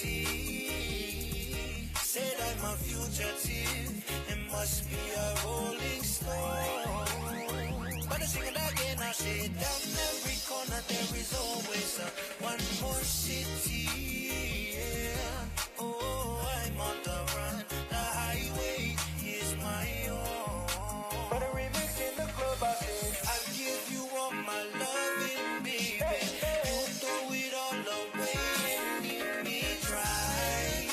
city. Said I'm a fugitive and must be a rolling stone. But I sing it again, I say down every corner there is always one more city. Yeah. Oh, I'm on the run, the highway is my own. But a remix in the club, I said I'll give you all my loving, baby. You throw it all away and leave me dry.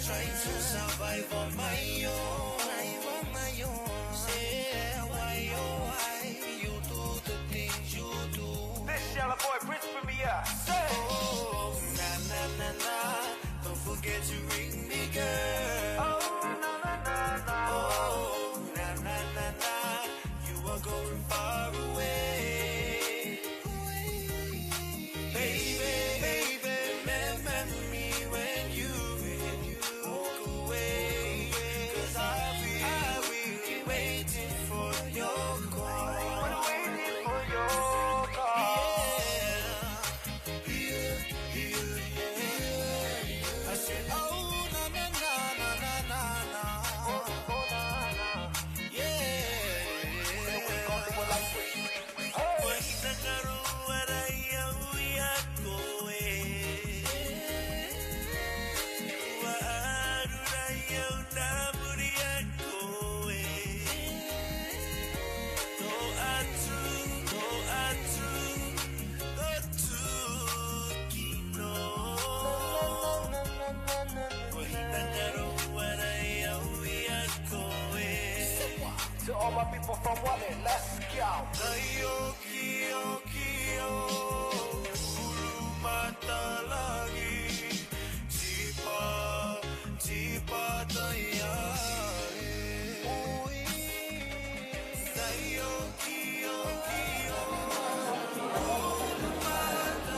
Trying to survive on my own. Say why, oh why you do the things you do. this shallow boy Prince for me up. Say Oh, na na na na. Don't forget to ring me, girl. oh na na na na. Oh, na na na na. You are going far away. Baby, baby, remember me when you walk away. 'Cause I'll be waiting for your call. When waiting for your call. I said, oh, na na na na na na na. Oh na na. Yeah. To all my people from Wallet, let's go. Ayo kio kio bulu mata lagi jipa jipa tayari. Ayo kio kio bulu mata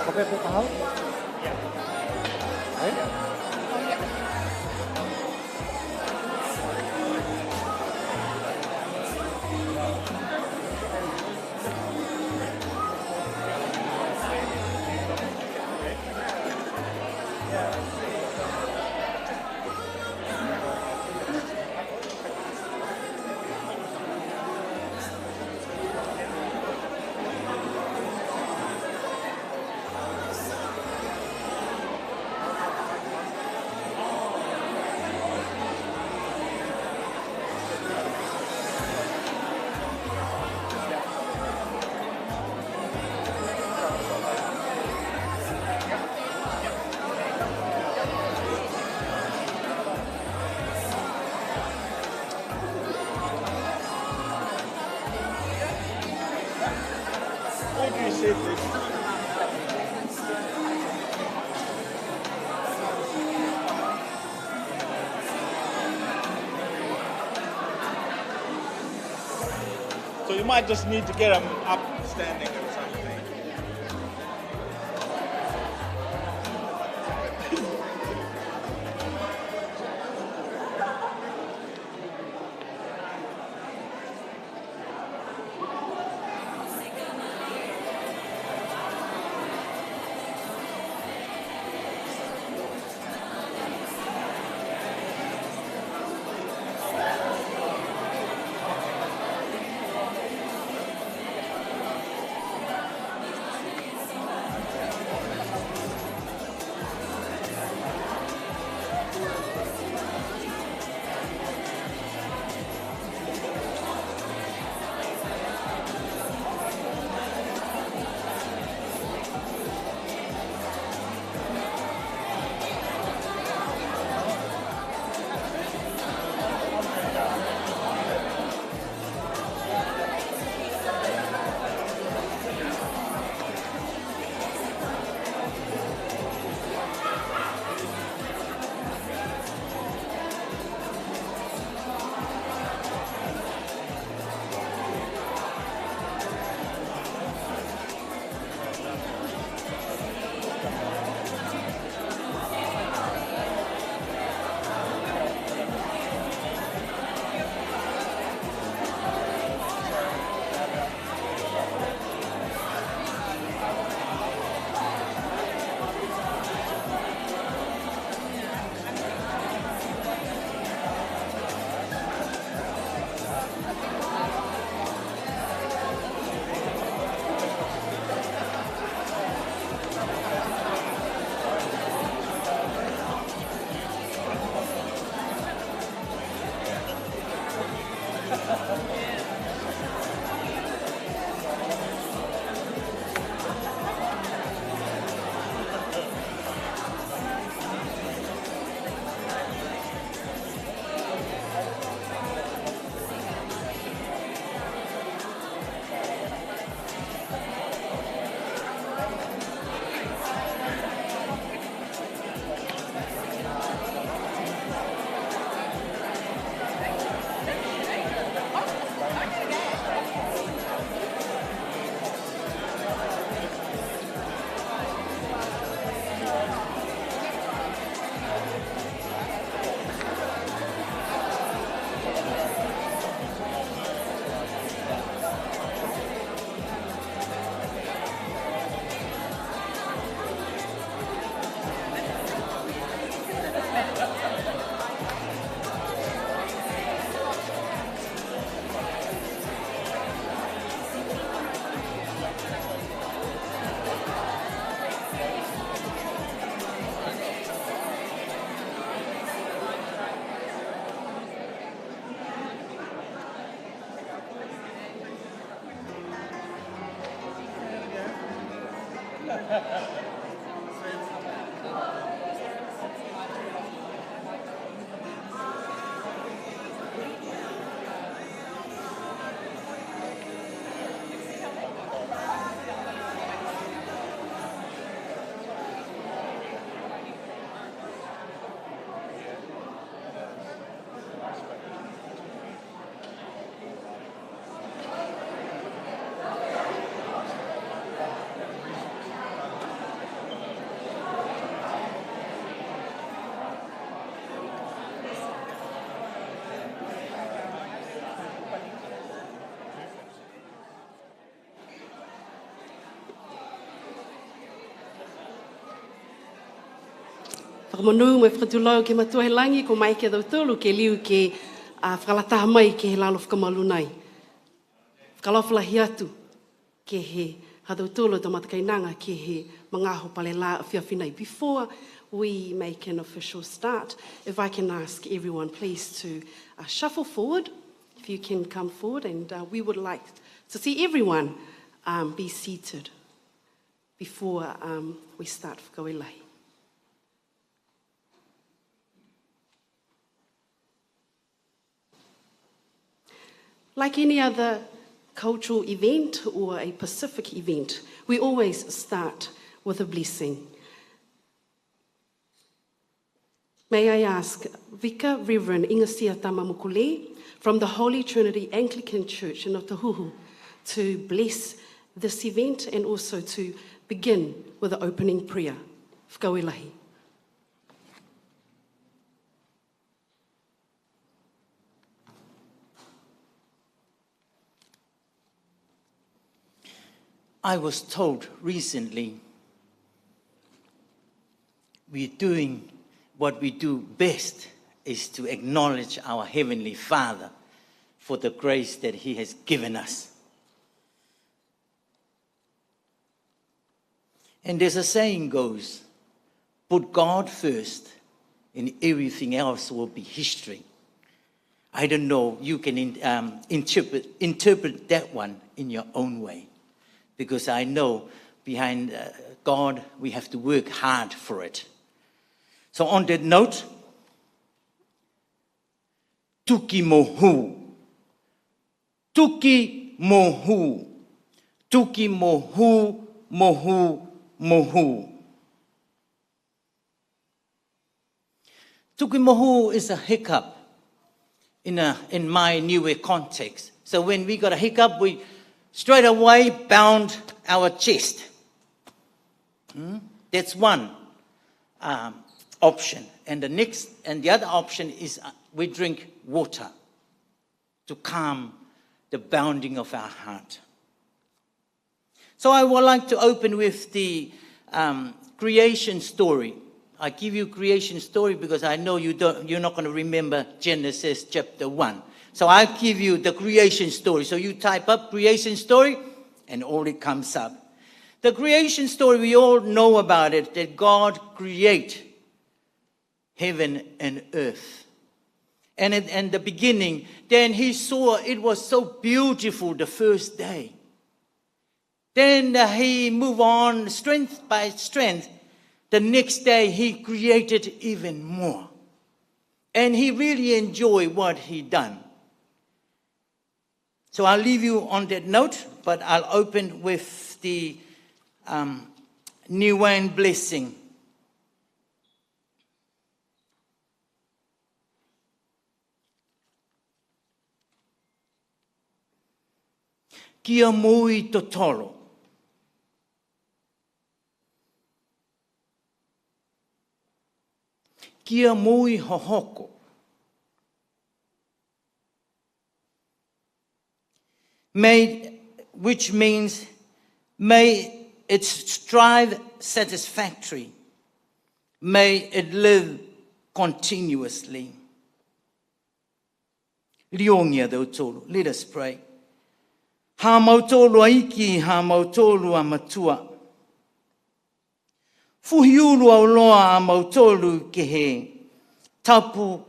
Oke, aku tahu. Ayo. Why do you say this? So you might just need to get them up standing or something. Whakamonu me whakatulau ke matua he langi ko mai ke dautulu ke liu ke whakalataha mai ke he lalo whakamalu nei. Whakalawhalahi atu ke he hadautulu to matakainanga ke he mangaho pale la whiawhinai. Before we make an official start, if I can ask everyone please to shuffle forward, if you can come forward, and we would like to see everyone be seated before we start whakawelahi. Like any other cultural event or a Pacific event, we always start with a blessing. May I ask Vicar Reverend Ingasia Tamamukule from the Holy Trinity Anglican Church in Otahuhu to bless this event and also to begin with the opening prayer. Whakawelahi. I was told recently we're doing what we do best is to acknowledge our Heavenly Father for the grace that He has given us. And there's a saying goes, put God first and everything else will be history. I don't know, you can interpret that one in your own way. Because I know behind God, we have to work hard for it. So on that note, tuki mohu, tuki mohu, tuki mohu, mohu, mohu. Tuki mohu is a hiccup in my Niue context. So when we got a hiccup, we straight away bound our chest. That's one option. And the other option is we drink water to calm the bounding of our heart. So I would like to open with the creation story. I give you creation story because I know you're not going to remember Genesis chapter 1. So I'll give you the creation story. So you type up creation story and all it comes up. The creation story, we all know about it, that God created heaven and earth. And in the beginning, then He saw it was so beautiful the first day. Then He moved on strength by strength. The next day, He created even more. And He really enjoyed what He done. So I'll leave you on that note, but I'll open with the Niuean blessing. Kia mui totoro. Kia mui hohoko. Which means, may it strive satisfactory. May it live continuously. Riongia dautolo. Let us pray. Ha mautolo aiki, ha mautolo a matua. Fuhiulu au loa a mautolo ke he tapu,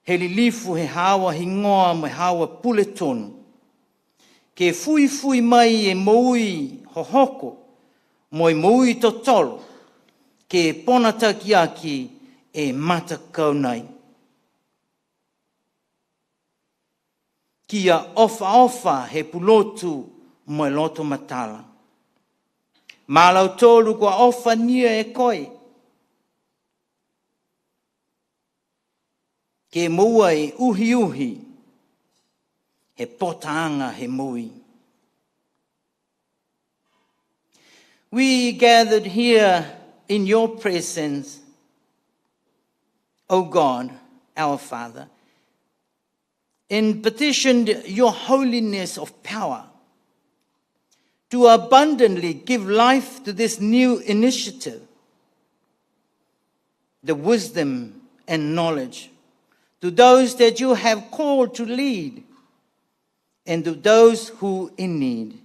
he lilifu, he hawa, he ngoa, me hawa puletonu. Ke fui mai e moui hohoko, moi mui to tolo, ke ponata ki aki e matakau nei. Kia ofa he pulotu mo loto matala. Malau tolu kua ofa nia e koe. Ke mua e uhi, he potaanga he mui. We gathered here in your presence, O God, our Father, and petitioned your holiness of power to abundantly give life to this new initiative, the wisdom and knowledge to those that you have called to lead and to those who in need.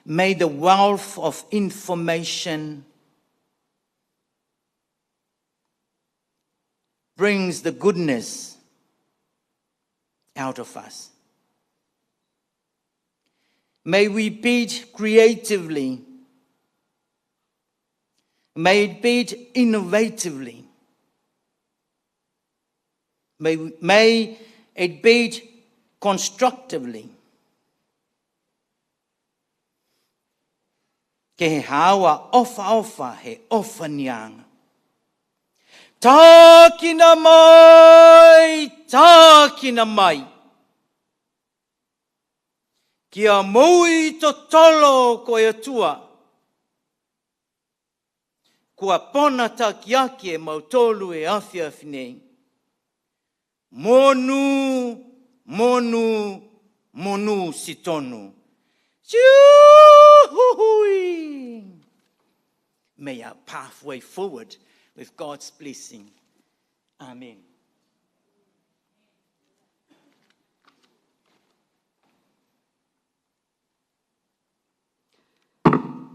May the wealth of information brings the goodness out of us. May we beat creatively. May it beat innovatively. May it beat constructively. Ke he hawa ofa he ofa nianga. Tākina mai. Kia mui to tolo ko e tua. Kua pona takiaki e mautolu e awhia whinei. Monu si tonu. May our pathway forward with God's blessing. Amen.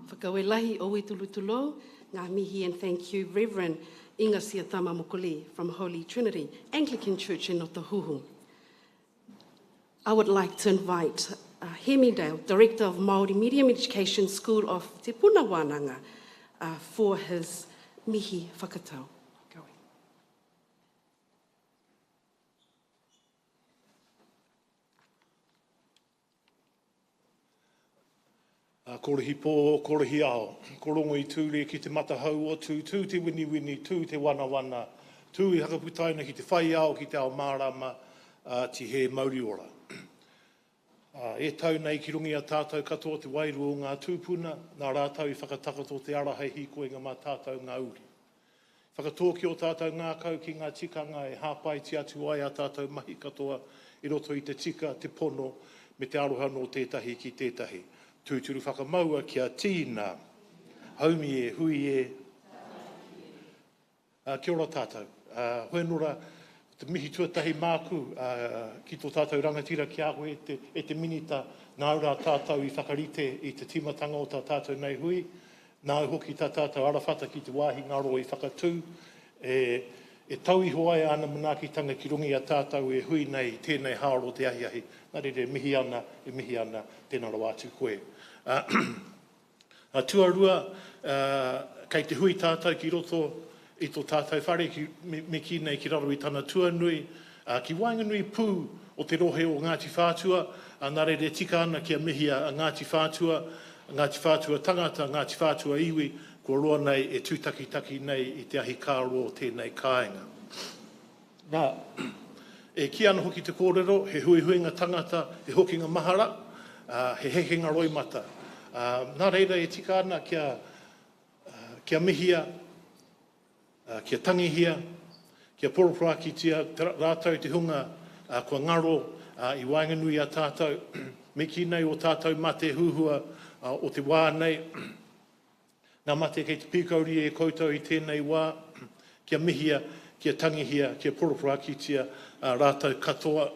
Whakawelahi o i tulutulo, ngā mihi, and thank you, Reverend Inga Siatama Mokole from Holy Trinity Anglican Church in Otahuhu. I would like to invite Hemidale, Director of Māori Medium Education School of Te Puna Wānanga, for his mihi whakatau. Korohi pō, korohi ao. Korongo i tūre ki te matahau o tū te wini, tū te wana, tū i hakaputaina ki te whai ao ki te ao mārama ti he mauri ora. E tau nei ki rungi a tātou katoa te wairu o ngā tūpuna, nā rātau i whakatakato te ara hei hiko inga mā tātou ngā uri. Whakatōki o tātou ngā kau ki ngā tikanga e hāpai ti atu ai a tātou mahi katoa i roto i te tika, te pono, me te aroha no tētahi ki tētahi. Tūturu whakamaua kia tīna, haumi e, hui e. Kia ora tātou. Hoenora, te mihi tuatahi māku ki tō tātou rangatira ki aho e te minita nā ura tātou i whakarite i te timatanga o tā tātou nei hui. Nā hoki tā tātou arawhata ki te wāhi ngaro i whakatū. E tau iho ai ana manaakitanga ki rungi a tātou e hui nei tēnei hāro te ahiahi. Nā re mihi ana, tēnā rawa atu koe. Tuarua, kei te hui tātou ki roto i tō tātou whare me ki nei ki raro i tana tuanui, ki wainganui pū o te rohe o Ngāti Whātua, nā re tika ana kia mihia a Ngāti Whātua tangata, Ngāti Whātua iwi, ko roa nei e tūtaki nei i te ahi kāro o tēnei kāinga. Nā, e ki ana hoki te kōrero, he huihuinga tangata, he hokinga mahara, he hekenga roimata. Nā reira e tika ana kia mihia, kia tangihia, kia poropora ki tia rātau te hunga kua ngaro i wainganui a tātou, me ki nei o tātou mate huhua o te wā nei. Nā mate kei te pīkauri e koutou i tēnei wā, kia mihia, kia tangihia, kia poropora ki tia rātau katoa.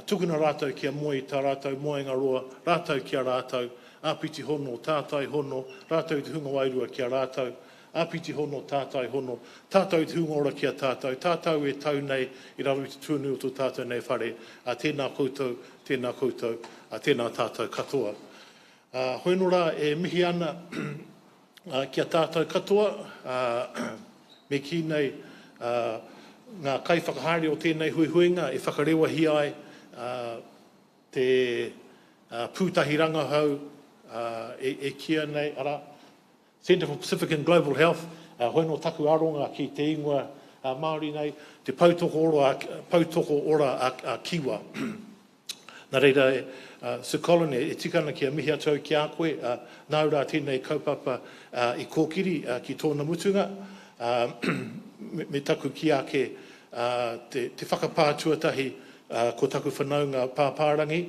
Tukuna rātau kia moe tā rātau moenga roa, rātau kia rātau, āpiti hono, tātai hono, rātau te hunga wairua kia rātau, Āpiti hono, tātai hono, tātou te hunga ora kia tātou, tātou e tau nei, I raro I te tūnu o tō tātou nei whare, a tēnā koutou, a tēnā tātou katoa. Hoi no rā e mihi ana kia tātou katoa, me ki nei ngā kai whakahari o tēnei huihuinga e whakarewahi ai te pūtahi rangahau e kia nei ara. Centre for Pacific and Global Health, hoi no taku aronga ki te ingoa Māori nei, te pautoko ora a kiwa. Nā reira, Sir Colin e tikana ki a mihi atau ki a koe, nā ura tēnei kaupapa I kōkiri ki tōna mutunga, me taku ki ake te whakapātuatahi ko taku whanaunga pāpārangi,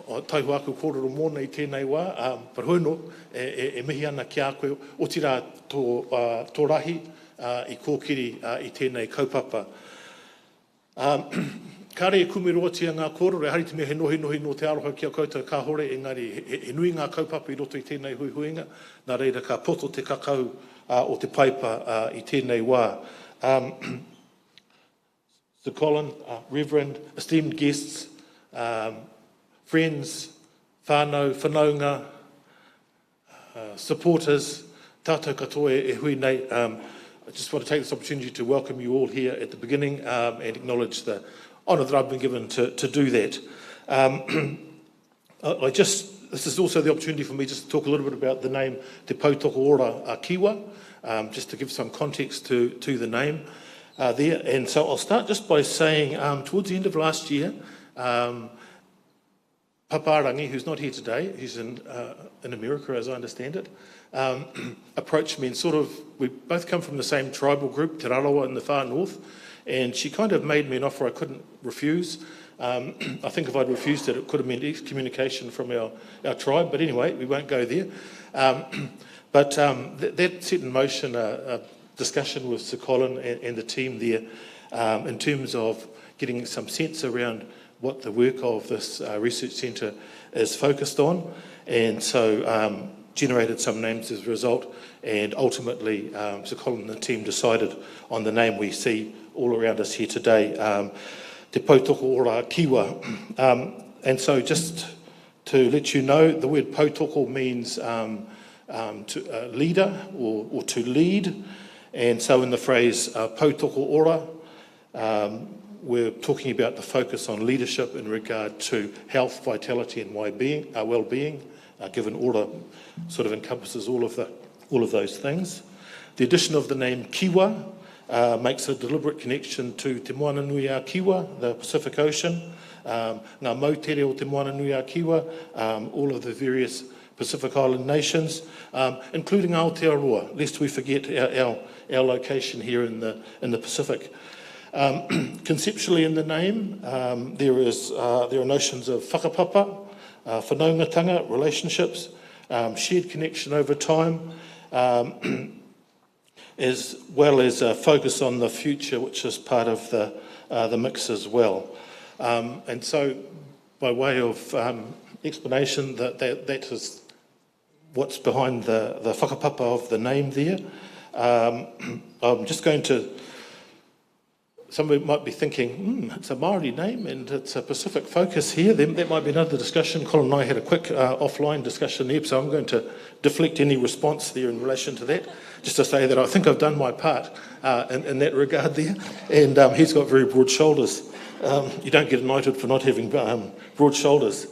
o taihu aku kōrero mōna I tēnei wā, par hoino e mihi ana ki a koe o tira tō rahi I kōkiri I tēnei kaupapa. Kāre e kumiroatia ngā kōrero, e hari te mea he nohi no te aroha ki a koutou ka hore, engari he nui ngā kaupapa I roto I tēnei huihuinga, nā reira ka poto te kakau o te paipa I tēnei wā. Sir Colin, Reverend, esteemed guests, friends, whānau, whanaunga, supporters, tātou katoa e hui nei. I just want to take this opportunity to welcome you all here at the beginning and acknowledge the honour that I've been given to do that. This is also the opportunity for me just to talk a little bit about the name Te Pautoko Ora a Kiwa, just to give some context to the name there. And so I'll start just by saying towards the end of last year, Paparangi, who's not here today, he's in America as I understand it, approached me and we both come from the same tribal group, Te Rarawa in the far north, and she kind of made me an offer I couldn't refuse. I think if I'd refused it, it could have meant excommunication from our tribe, but anyway, we won't go there. But that set in motion a discussion with Sir Colin and the team there in terms of getting some sense around what the work of this research centre is focused on, and so generated some names as a result, and ultimately Sir Colin and the team decided on the name we see all around us here today, Te Pautoko Ora Kiwa. And so just to let you know, the word pautoko means to leader or to lead, and so in the phrase Pautoko Ora, we're talking about the focus on leadership in regard to health, vitality and well-being, given Ora sort of encompasses all of those things. The addition of the name Kiwa makes a deliberate connection to Te Moana Nui a Kiwa, the Pacific Ocean, ngā mautere o Te Moana Nui a Kiwa, all of the various Pacific Island nations, including Aotearoa, lest we forget our location here in the Pacific. Conceptually in the name, there are notions of whakapapa, whanaungatanga, relationships, shared connection over time, as well as a focus on the future, which is part of the mix as well. And so, by way of explanation, that is what's behind the whakapapa of the name there. I'm just going to... Somebody might be thinking, it's a Māori name and it's a Pacific focus here. That might be another discussion. Colin and I had a quick offline discussion there, so I'm going to deflect any response there in relation to that, just to say that I think I've done my part in that regard there. And he's got very broad shoulders. You don't get knighted for not having broad shoulders.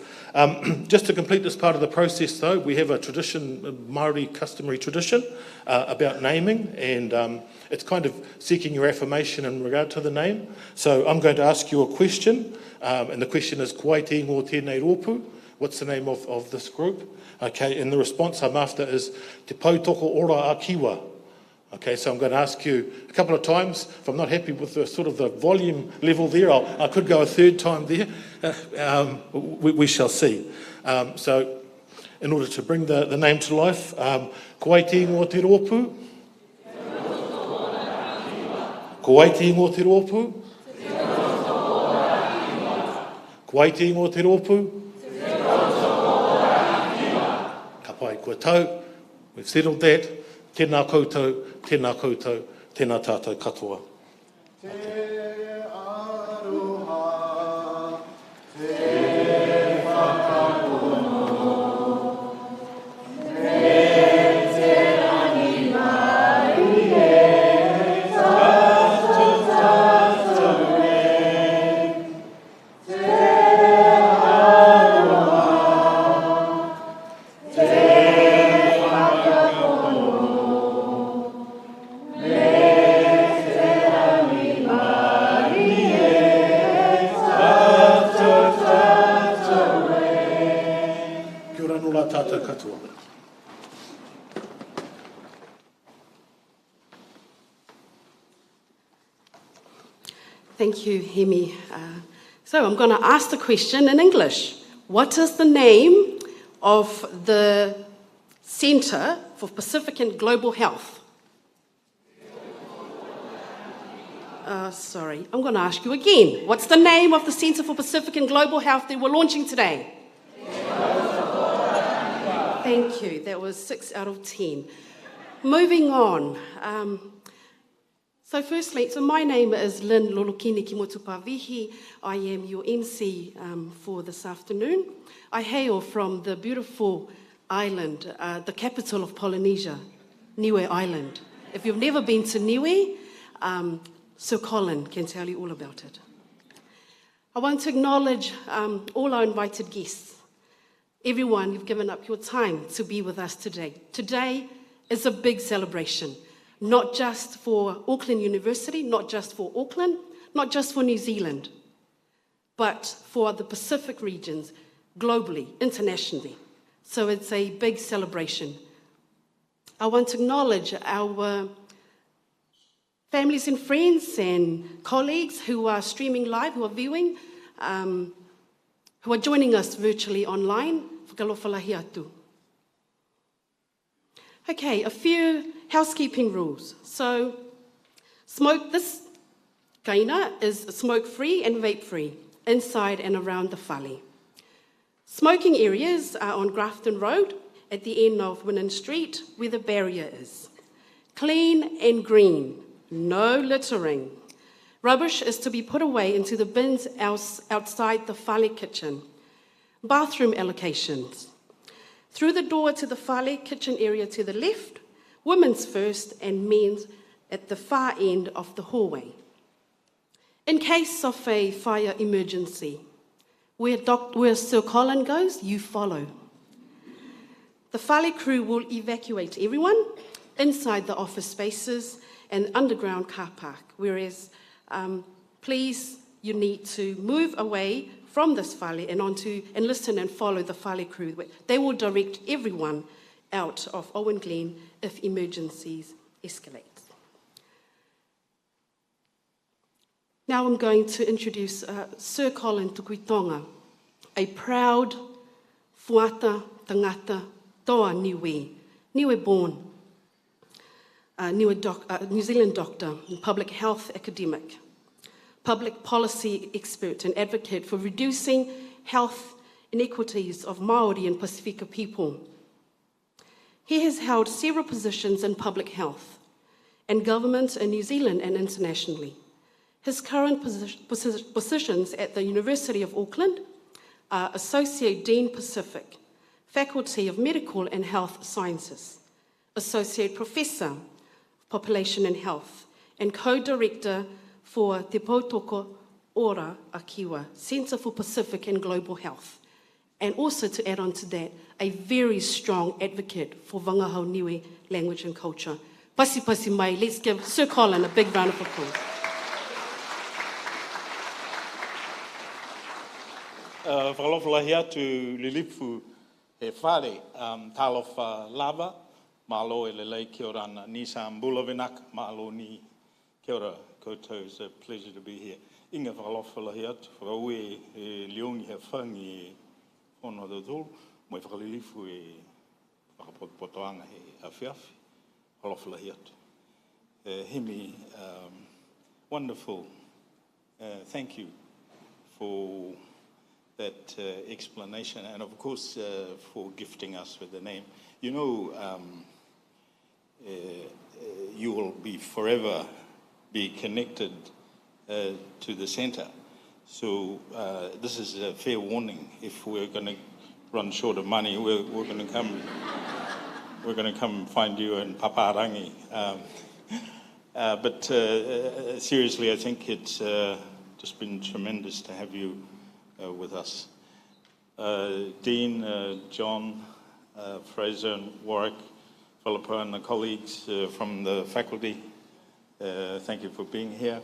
Just to complete this part of the process, though, we have a tradition, a Māori customary tradition, about naming, and it's kind of seeking your affirmation in regard to the name. So I'm going to ask you a question, and the question is, Kuai te ngō tēnei rōpū? What's the name of this group? Okay, and the response I'm after is Te Pautoko Ora a Kiwa. Okay, so I'm going to ask you a couple of times. If I'm not happy with the sort of the volume level there, I could go a third time there. We shall see. So in order to bring the name to life, Kuai te ngō te rōpū? Kuai te ngō te rōpū? Kuai te ngō te rōpū? Ka pai kua tau. We've settled that. Tēnā koutou, tēnā koutou, tēnā tātou katoa. Kia ora no la tātou katoa. Thank you, Hemi. So I'm going to ask the question in English. What is the name of the Centre for Pacific and Global Health? Sorry, I'm going to ask you again. What's the name of the Centre for Pacific and Global Health that we're launching today? Thank you. That was 6 out of 10. Moving on. So firstly, my name is Lynn Lolokini Kimotupavihi. I am your MC for this afternoon. I hail from the beautiful island, the capital of Polynesia, Niue Island. If you've never been to Niue, Sir Colin can tell you all about it. I want to acknowledge all our invited guests. Everyone, you've given up your time to be with us today. Today is a big celebration, not just for Auckland University, not just for Auckland, not just for New Zealand, but for the Pacific regions, globally, internationally. So it's a big celebration. I want to acknowledge our families and friends and colleagues who are streaming live, who are viewing, who are joining us virtually online. Whakalofalahi atu. Okay, a few housekeeping rules. So, this kaina is smoke-free and vape-free, inside and around the whale. Smoking areas are on Grafton Road, at the end of Winnan Street, where the barrier is. Clean and green, no littering. Rubbish is to be put away into the bins outside the whale kitchen. Bathroom allocations. Through the door to the whale kitchen area to the left, women's first and men's at the far end of the hallway. In case of a fire emergency, where Sir Colin goes, you follow. The whale crew will evacuate everyone inside the office spaces and underground car park, whereas please, you need to move away from this whale and listen and follow the whale crew. They will direct everyone out of Owen Glen if emergencies escalate. Now I'm going to introduce Sir Colin Tukuitonga, a proud fuata tangata toa Niue born, New Zealand doctor and public health academic, public policy expert and advocate for reducing health inequities of Māori and Pasifika people. He has held several positions in public health and government in New Zealand and internationally. His current positions at the University of Auckland are Associate Dean Pacific, Faculty of Medical and Health Sciences, Associate Professor of Population and Health, and Co-Director for Te Pautoko Ora Akiwa, Centre for Pacific and Global Health. And also to add on to that, a very strong advocate for Wangahau Niue language and culture. Pasi pasi mai, let's give Sir Colin a big round of applause. Whakalofalahi atu lilipu he whare talofa lava, malo e lelei kia ora ana Nissan Bulavinak, malo ni kia ora koutou, it's a pleasure to be here. Inga whakalofalahi atu, whakaue e leongi he whangi e whono tōtoro, mo e whakalilifu e whakapotoanga he awhiawhi, whakalofalahi atu. Hemi, wonderful, thank you for that explanation, and of course for gifting us with the name. You know, you will be forever be connected to the centre. So this is a fair warning. If we're going to run short of money, we're going to come. We're going to come find you in Paparangi. But seriously, I think it's just been tremendous to have you with us. Dean, John, Fraser and Warwick, Philippa and the colleagues from the faculty, thank you for being here.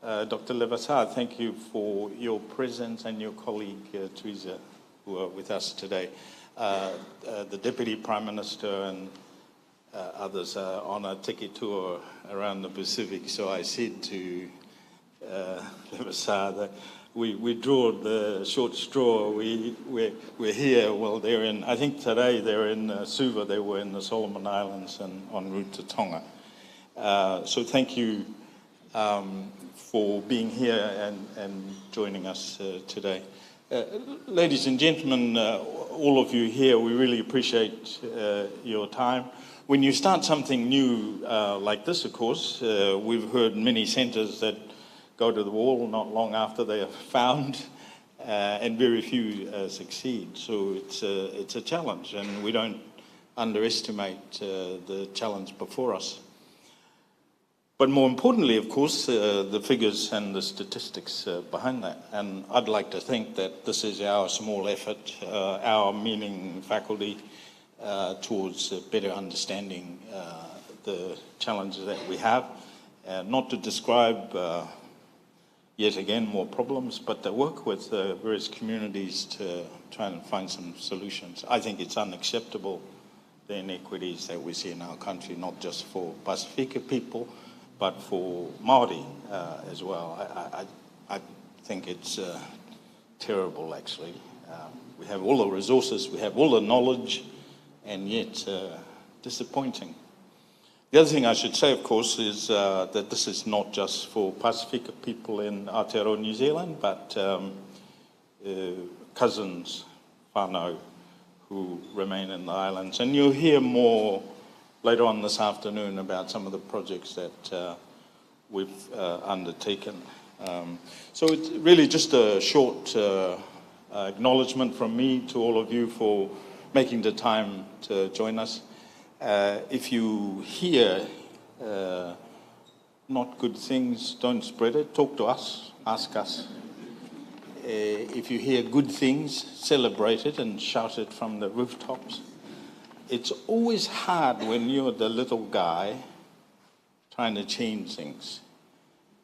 Dr. Levasar, thank you for your presence, and your colleague Teresa, who are with us today. The Deputy Prime Minister and others are on a tiki tour around the Pacific, so I said to Levasar that we draw the short straw. We're here. Well, they're in, I think today they're in Suva, they were in the Solomon Islands and en route to Tonga. So thank you for being here and joining us today. Ladies and gentlemen, all of you here, we really appreciate your time. When you start something new like this, of course, we've heard many centres that go to the wall not long after they are found, and very few succeed. So it's a challenge, and we don't underestimate the challenge before us. But more importantly, of course, the figures and the statistics behind that. And I'd like to think that this is our small effort, our meaning faculty, towards better understanding the challenges that we have. Not to describe, yet again, more problems, but to work with various communities to try and find some solutions. I think it's unacceptable, the inequities that we see in our country, not just for Pasifika people, but for Māori as well. I think it's terrible, actually. We have all the resources, we have all the knowledge, and yet disappointing. The other thing I should say, of course, is that this is not just for Pasifika people in Aotearoa, New Zealand, but cousins, whānau, who remain in the islands. And you'll hear more later on this afternoon about some of the projects that we've undertaken. So it's really just a short acknowledgement from me to all of you for making the time to join us. If you hear not good things, don't spread it. Talk to us, ask us. If you hear good things, celebrate it and shout it from the rooftops. It's always hard when you're the little guy trying to change things.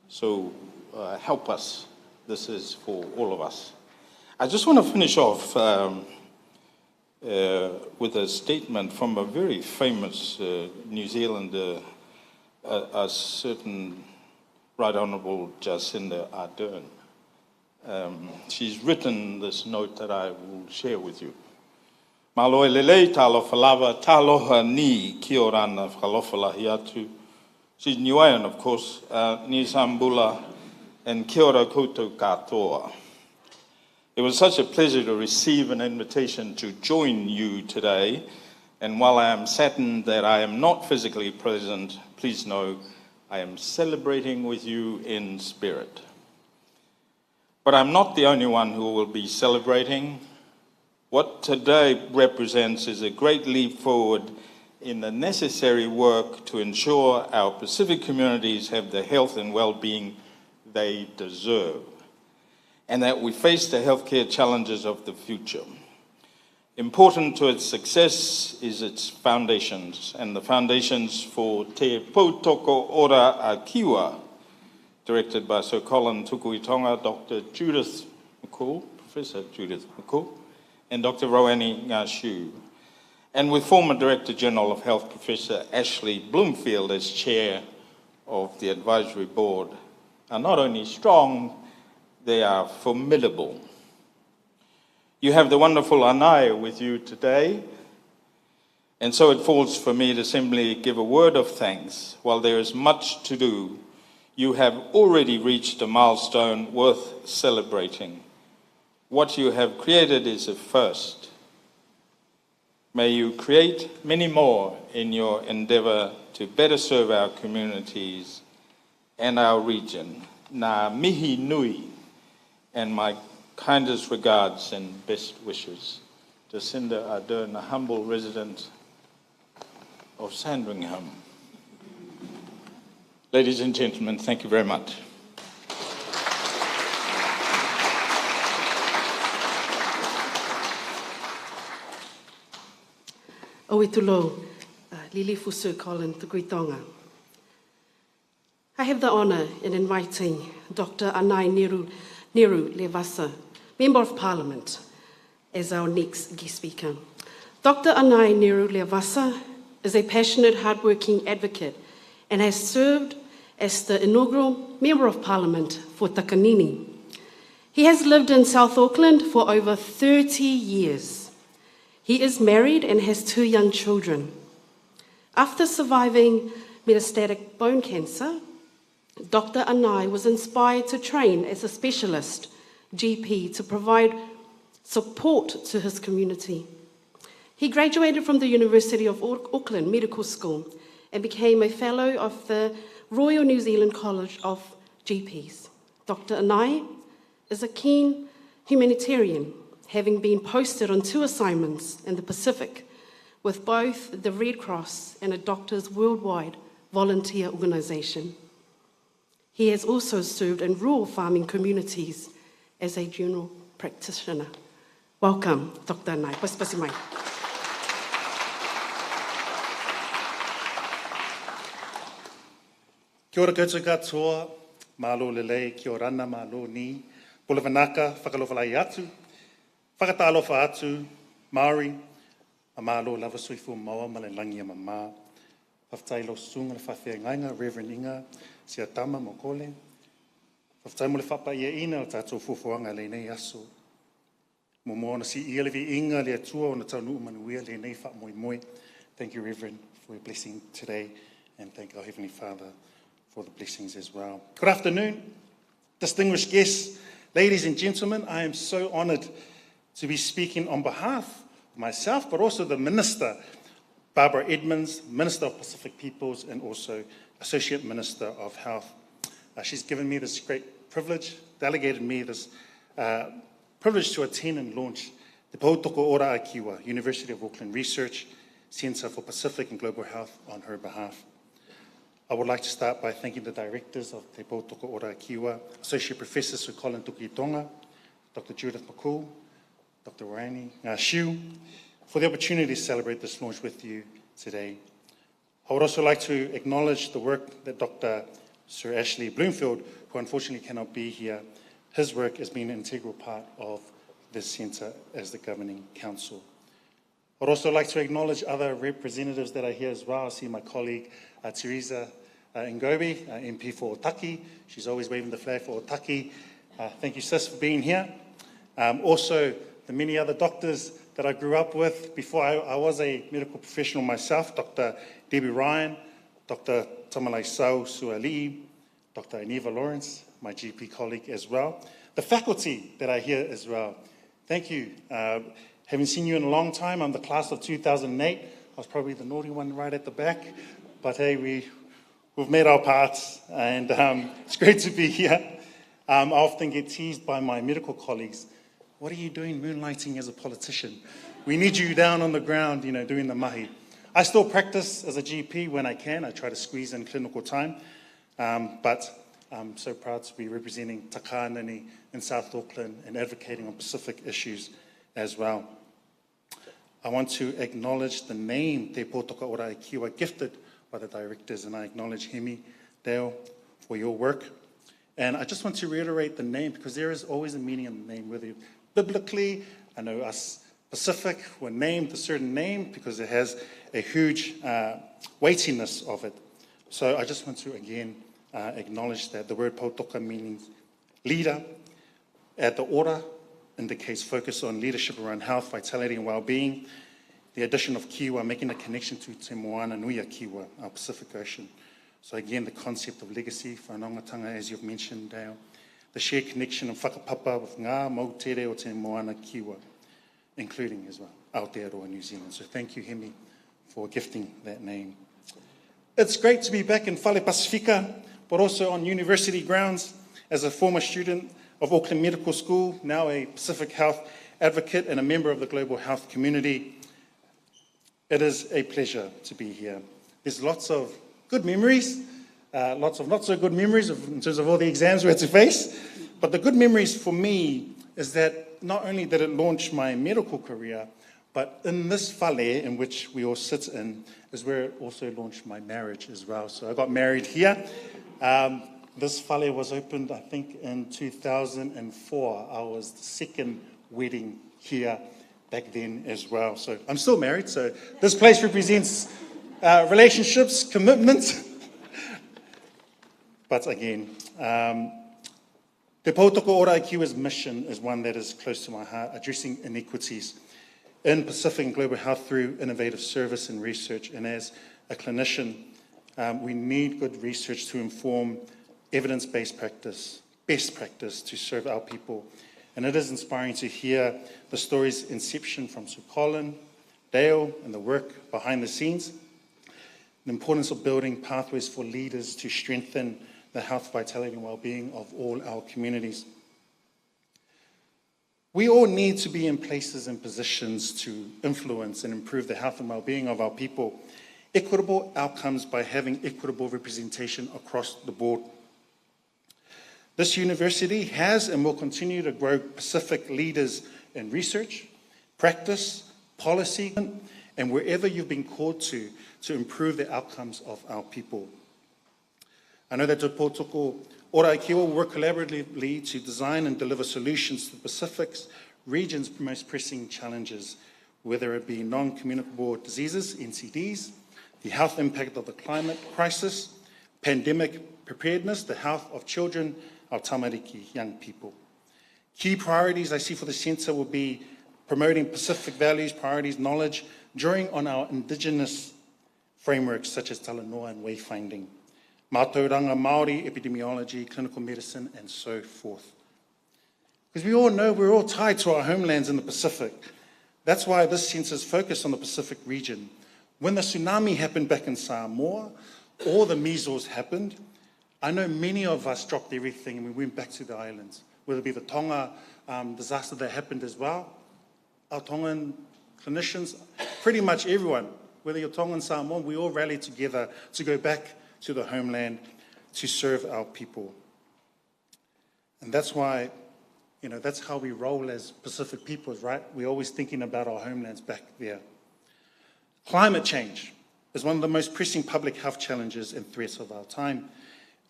So help us. This is for all of us. I just want to finish off with a statement from a very famous New Zealander, a certain Right Honourable Jacinda Ardern. She's written this note that I will share with you. Malo e lelei talofa lava, taloha ni ki o rana whakalofa lahi atu. She's Niuean, of course, ni Sambula, and kia ora koutou katoa. It was such a pleasure to receive an invitation to join you today, and while I am saddened that I am not physically present, please know I am celebrating with you in spirit. But I'm not the only one who will be celebrating. What today represents is a great leap forward in the necessary work to ensure our Pacific communities have the health and well-being they deserve, and that we face the healthcare challenges of the future. Important to its success is its foundations, and the foundations for Te Pautoko Ora a Kiwa, directed by Sir Colin Tukuitonga, Dr. Judith McCall, Professor Judith McCall, and Dr. Rowanne Ngashu, and with former Director General of Health, Professor Ashley Bloomfield, as Chair of the Advisory Board, are not only strong, they are formidable. You have the wonderful Anai with you today, and so it falls for me to simply give a word of thanks. While there is much to do, you have already reached a milestone worth celebrating. What you have created is a first. May you create many more in your endeavour to better serve our communities and our region. Ngā mihi nui, and my kindest regards and best wishes. Jacinda Ardern, a humble resident of Sandringham. Ladies and gentlemen, thank you very much. Oe tulo, Lilifu Sir Colin Tukuitonga. I have the honour in inviting Dr. Anai Neru Levasa, Member of Parliament, as our next guest speaker. Dr. Anai Neru Levasa is a passionate, hardworking advocate and has served as the inaugural Member of Parliament for Takanini. He has lived in South Auckland for over 30 years. He is married and has 2 young children. After surviving metastatic bone cancer, Dr. Anai was inspired to train as a specialist GP to provide support to his community. He graduated from the University of Auckland Medical School and became a fellow of the Royal New Zealand College of GPs. Dr. Anai is a keen humanitarian, having been posted on 2 assignments in the Pacific with both the Red Cross and a Doctors Worldwide volunteer organisation. He has also served in rural farming communities as a general practitioner. Welcome, Dr. Anai. Pasipasi mai. Kia ora koutou katoa, malo lelei, kia ora ana, malo ni, pulawanaka, whakalowhalai atu, whakatalofa atu, Māori, a malo lava suifu maua malelangi a mama, whaftailo sunga le whawhia ngainga, Reverend Inga, sia tama mo kole, whaftai mo le whapa ia ina o tātou fufuanga le nei aso, mo moana si ia le vi inga le atua o na taunu umanuia le nei wha moi moi. Thank you, Reverend, for your blessing today, and thank our Heavenly Father for the blessings as well. Good afternoon, distinguished guests, ladies and gentlemen. I am so honoured to be speaking on behalf of myself, but also the Minister, Barbara Edmonds, Minister of Pacific Peoples, and also Associate Minister of Health. She's given me this great privilege, delegated me this privilege to attend and launch the Pautoko Ora Akiwa, University of Auckland Research Centre for Pacific and Global Health on her behalf. I would like to start by thanking the directors of Te Pautoko Ora Akiwa, Associate Professor Sir Colin Tukuitonga, Dr. Judith McCool, Dr. Rani Shiu, for the opportunity to celebrate this launch with you today. I would also like to acknowledge the work that Dr. Sir Ashley Bloomfield, who unfortunately cannot be here, his work has been an integral part of this centre as the governing council. I'd also like to acknowledge other representatives that are here as well. I see my colleague Teresa Ngobi, MP for Otaki. She's always waving the flag for Otaki. Thank you, sis, for being here. Also, the many other doctors that I grew up with before I was a medical professional myself, Dr. Debbie Ryan, Dr. Tamalai Sau Suali, Dr. Aniva Lawrence, my GP colleague as well. The faculty that are here as well, thank you. Haven't seen you in a long time. I'm the class of 2008. I was probably the naughty one right at the back. But hey, we've made our parts, and it's great to be here. I often get teased by my medical colleagues. What are you doing moonlighting as a politician? We need you down on the ground, doing the mahi. I still practice as a GP when I can. I try to squeeze in clinical time. But I'm so proud to be representing Takanini in South Auckland and advocating on Pacific issues as well. I want to acknowledge the name Te Pōtoka Ora Kiwa gifted by the directors, and I acknowledge Hemi, Dale, for your work. And I just want to reiterate the name because there is always a meaning in the name, whether biblically, I know us Pacific were named a certain name because it has a huge weightiness of it. So I just want to again acknowledge that the word Pōtoka means leader. At the Ora indicates focus on leadership around health, vitality, and well-being. The addition of Kiwa, making a connection to Te Moana Nui a Kiwa, our Pacific Ocean. So again, the concept of legacy, whanongatanga, as you've mentioned, Dale. The shared connection and whakapapa with ngā mautere o Te Moana Kiwa, including as well Aotearoa, New Zealand. So thank you, Hemi, for gifting that name. It's great to be back in Fale Pacifica, but also on university grounds as a former student of Auckland Medical School, now a Pacific Health advocate and a member of the global health community. It is a pleasure to be here. There's lots of good memories, lots of not so good memories in terms of all the exams we had to face, but the good memories for me is that not only did it launch my medical career, but in this fale in which we all sit in is where it also launched my marriage as well. So I got married here. This fale was opened, I think, in 2004. I was the second wedding here back then as well. So I'm still married, so this place represents relationships, commitment. But again, Te Pautoko Ora Ikiwa's mission is one that is close to my heart, addressing inequities in Pacific and global health through innovative service and research. And as a clinician, we need good research to inform evidence-based practice, best practice to serve our people. And it is inspiring to hear the story's inception from Sir Colin, Dale, and the work behind the scenes, the importance of building pathways for leaders to strengthen the health, vitality, and well-being of all our communities. We all need to be in places and positions to influence and improve the health and well-being of our people. Equitable outcomes by having equitable representation across the board. This university has and will continue to grow Pacific leaders in research, practice, policy, and wherever you've been called to improve the outcomes of our people. I know that Te Pautoko Ora Ikiwa will work collaboratively to design and deliver solutions to the Pacific's region's most pressing challenges, whether it be non-communicable diseases, NCDs, the health impact of the climate crisis, pandemic preparedness, the health of children, our tamariki, young people. Key priorities I see for the centre will be promoting Pacific values, priorities, knowledge, drawing on our Indigenous frameworks such as talanoa and wayfinding, mātauranga Māori, epidemiology, clinical medicine, and so forth. Because we all know we're all tied to our homelands in the Pacific. That's why this centre is focused on the Pacific region. When the tsunami happened back in Samoa, or the measles happened, I know many of us dropped everything and we went back to the islands, whether it be the Tonga disaster that happened as well. Our Tongan clinicians, pretty much everyone, whether you're Tongan, Samoan, we all rallied together to go back to the homeland to serve our people. And that's why, that's how we roll as Pacific peoples, right? We're always thinking about our homelands back there. Climate change is one of the most pressing public health challenges and threats of our time.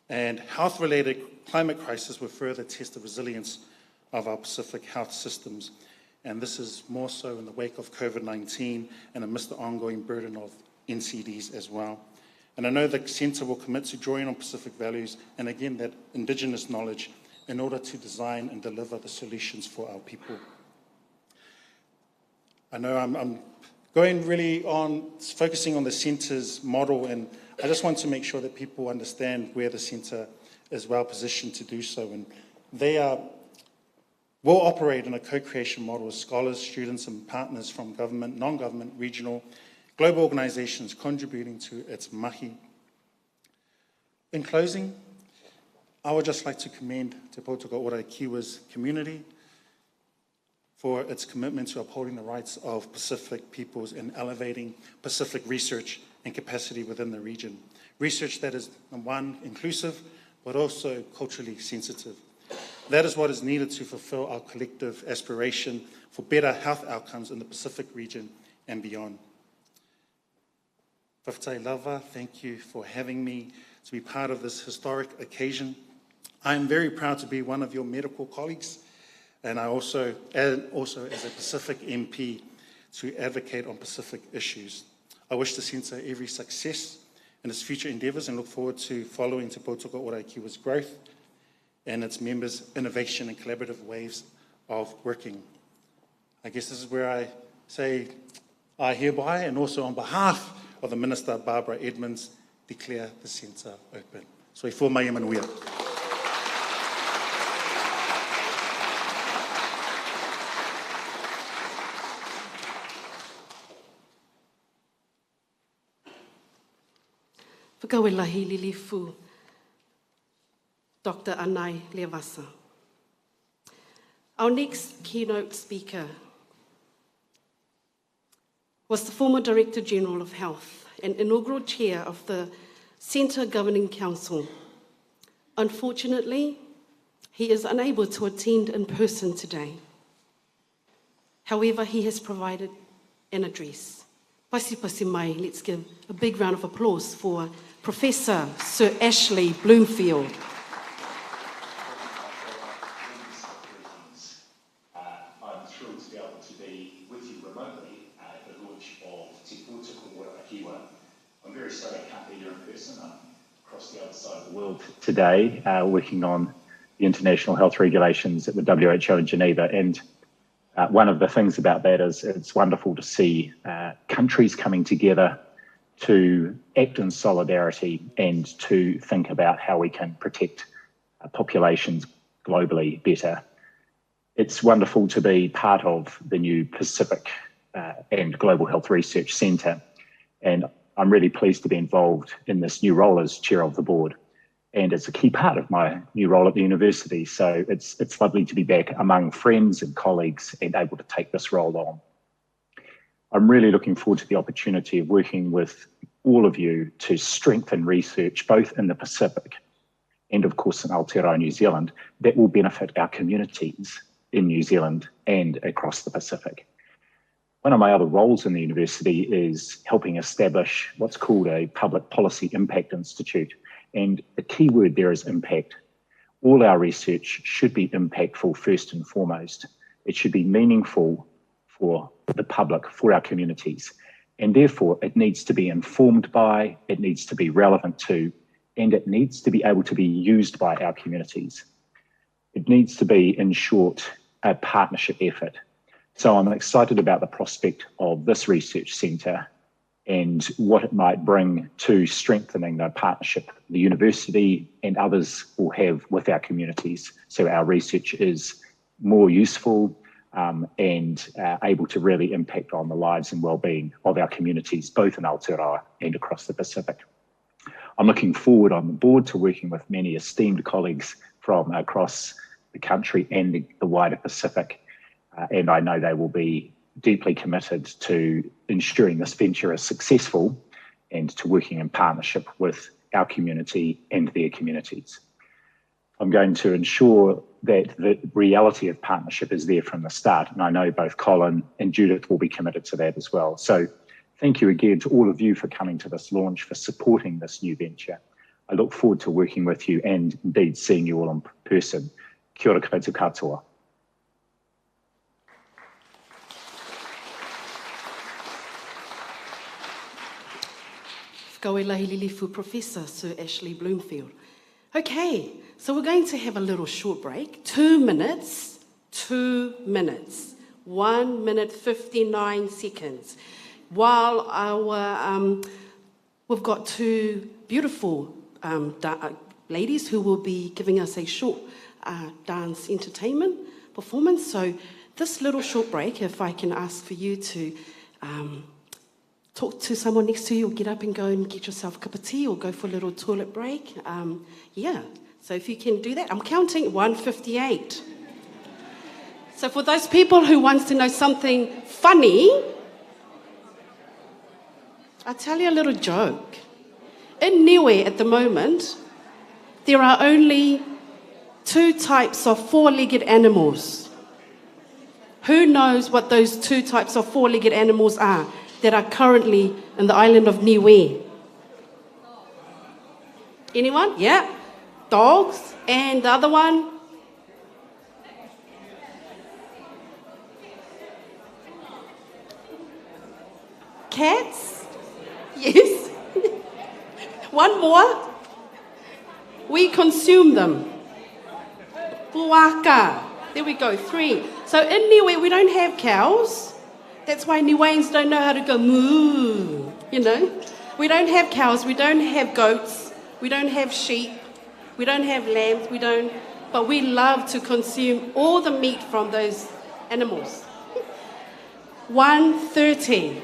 And health-related climate crisis will further test the resilience of our Pacific health systems. And this is more so in the wake of COVID-19 and amidst the ongoing burden of NCDs as well. And I know the centre will commit to drawing on Pacific values and again that Indigenous knowledge in order to design and deliver the solutions for our people. I know I'm going really on focusing on the centre's model, and I just want to make sure that people understand where the centre is well positioned to do so. And they will operate in a co-creation model with scholars, students, and partners from government, non-government, regional, global organisations contributing to its mahi. In closing, I would just like to commend Te Pautoko Ora Ikiwa's community for its commitment to upholding the rights of Pacific peoples and elevating Pacific research and capacity within the region. Research that is, one, inclusive, but also culturally sensitive. That is what is needed to fulfill our collective aspiration for better health outcomes in the Pacific region and beyond. Whawhatai Lava, thank you for having me to be part of this historic occasion. I am very proud to be one of your medical colleagues, and I also as a Pacific MP, to advocate on Pacific issues. I wish the centre every success in its future endeavours and look forward to following Te Pautoko Ora Ikiwa's growth and its members' innovation and collaborative ways of working. I guess this is where I say I hereby, and also on behalf of the Minister Barbara Edmonds, declare the centre open. So I fō mai e manuia. Whakawelahi lilifu, Dr. Anai Leavasa. Our next keynote speaker was the former Director General of Health and inaugural chair of the Centre Governing Council. Unfortunately, he is unable to attend in person today. However, he has provided an address. Pasi mai, let's give a big round of applause for Professor Sir Ashley Bloomfield. I'm thrilled to be able to be with you remotely at the launch of Te Pūtoko Kiwa. I'm very sorry I can't be here in person. I'm across the other side of the world today, working on the international health regulations at the WHO in Geneva. And one of the things about that is it's wonderful to see countries coming together to act in solidarity and to think about how we can protect populations globally better. It's wonderful to be part of the new Pacific and Global Health Research Centre, and I'm really pleased to be involved in this new role as chair of the board. And it's a key part of my new role at the university. So it's lovely to be back among friends and colleagues and able to take this role on. I'm really looking forward to the opportunity of working with all of you to strengthen research, both in the Pacific and of course in Aotearoa, New Zealand, that will benefit our communities in New Zealand and across the Pacific. One of my other roles in the university is helping establish what's called a Public Policy Impact Institute. And the key word there is impact. All our research should be impactful first and foremost. It should be meaningful for the public, for our communities. And therefore, it needs to be informed by, it needs to be relevant to, and it needs to be able to be used by our communities. It needs to be, in short, a partnership effort. So I'm excited about the prospect of this research centre and what it might bring to strengthening the partnership the university and others will have with our communities, so our research is more useful and able to really impact on the lives and well-being of our communities, both in Aotearoa and across the Pacific. I'm looking forward on the board to working with many esteemed colleagues from across the country and the wider Pacific, and I know they will be deeply committed to ensuring this venture is successful and to working in partnership with our community and their communities. I'm going to ensure that the reality of partnership is there from the start, and I know both Colin and Judith will be committed to that as well. So thank you again to all of you for coming to this launch, for supporting this new venture. I look forward to working with you and indeed seeing you all in person. Kia ora koutou katoa. Whakawelahi lilifu, Professor Sir Ashley Bloomfield. Okay, so we're going to have a little short break. 2 minutes, 2 minutes, 1 minute 59 seconds. While we've got two beautiful ladies who will be giving us a short dance entertainment performance. So this little short break, if I can ask for you to talk to someone next to you or get up and go and get yourself a cup of tea or go for a little toilet break. Yeah, so if you can do that, I'm counting 158. So for those people who wants to know something funny, I'll tell you a little joke. In Niue at the moment, there are only 2 types of 4-legged animals. Who knows what those 2 types of 4-legged animals are that are currently in the island of Niue? Anyone? Yeah. Dogs. And the other one? Cats? Yes. One more. We consume them. Puaka. There we go, 3. So in Niue, we don't have cows. That's why Niueans don't know how to go moo, you know. We don't have cows, we don't have goats, we don't have sheep, we don't have lambs, but we love to consume all the meat from those animals. 130.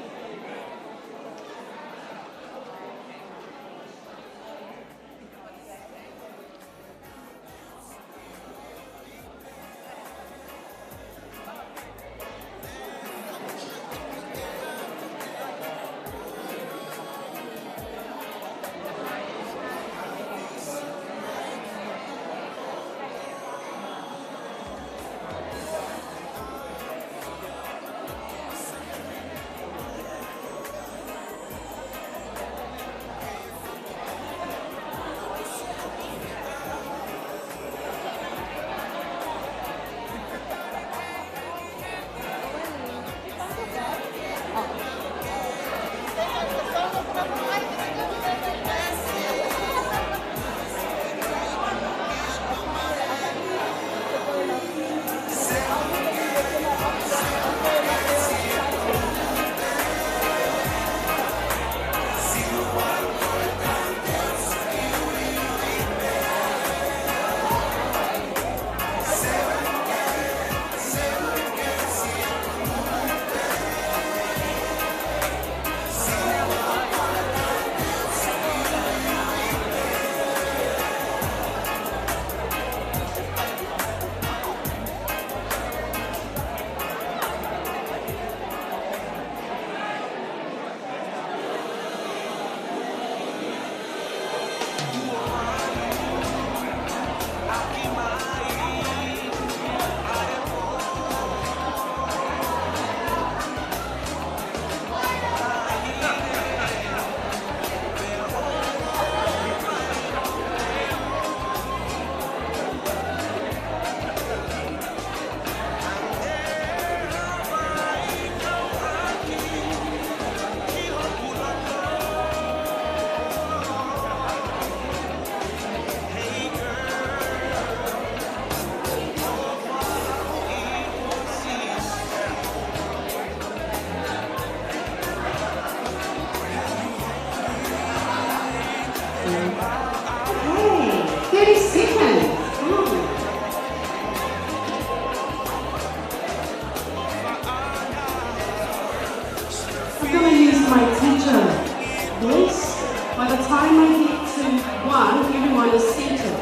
everyone is seated.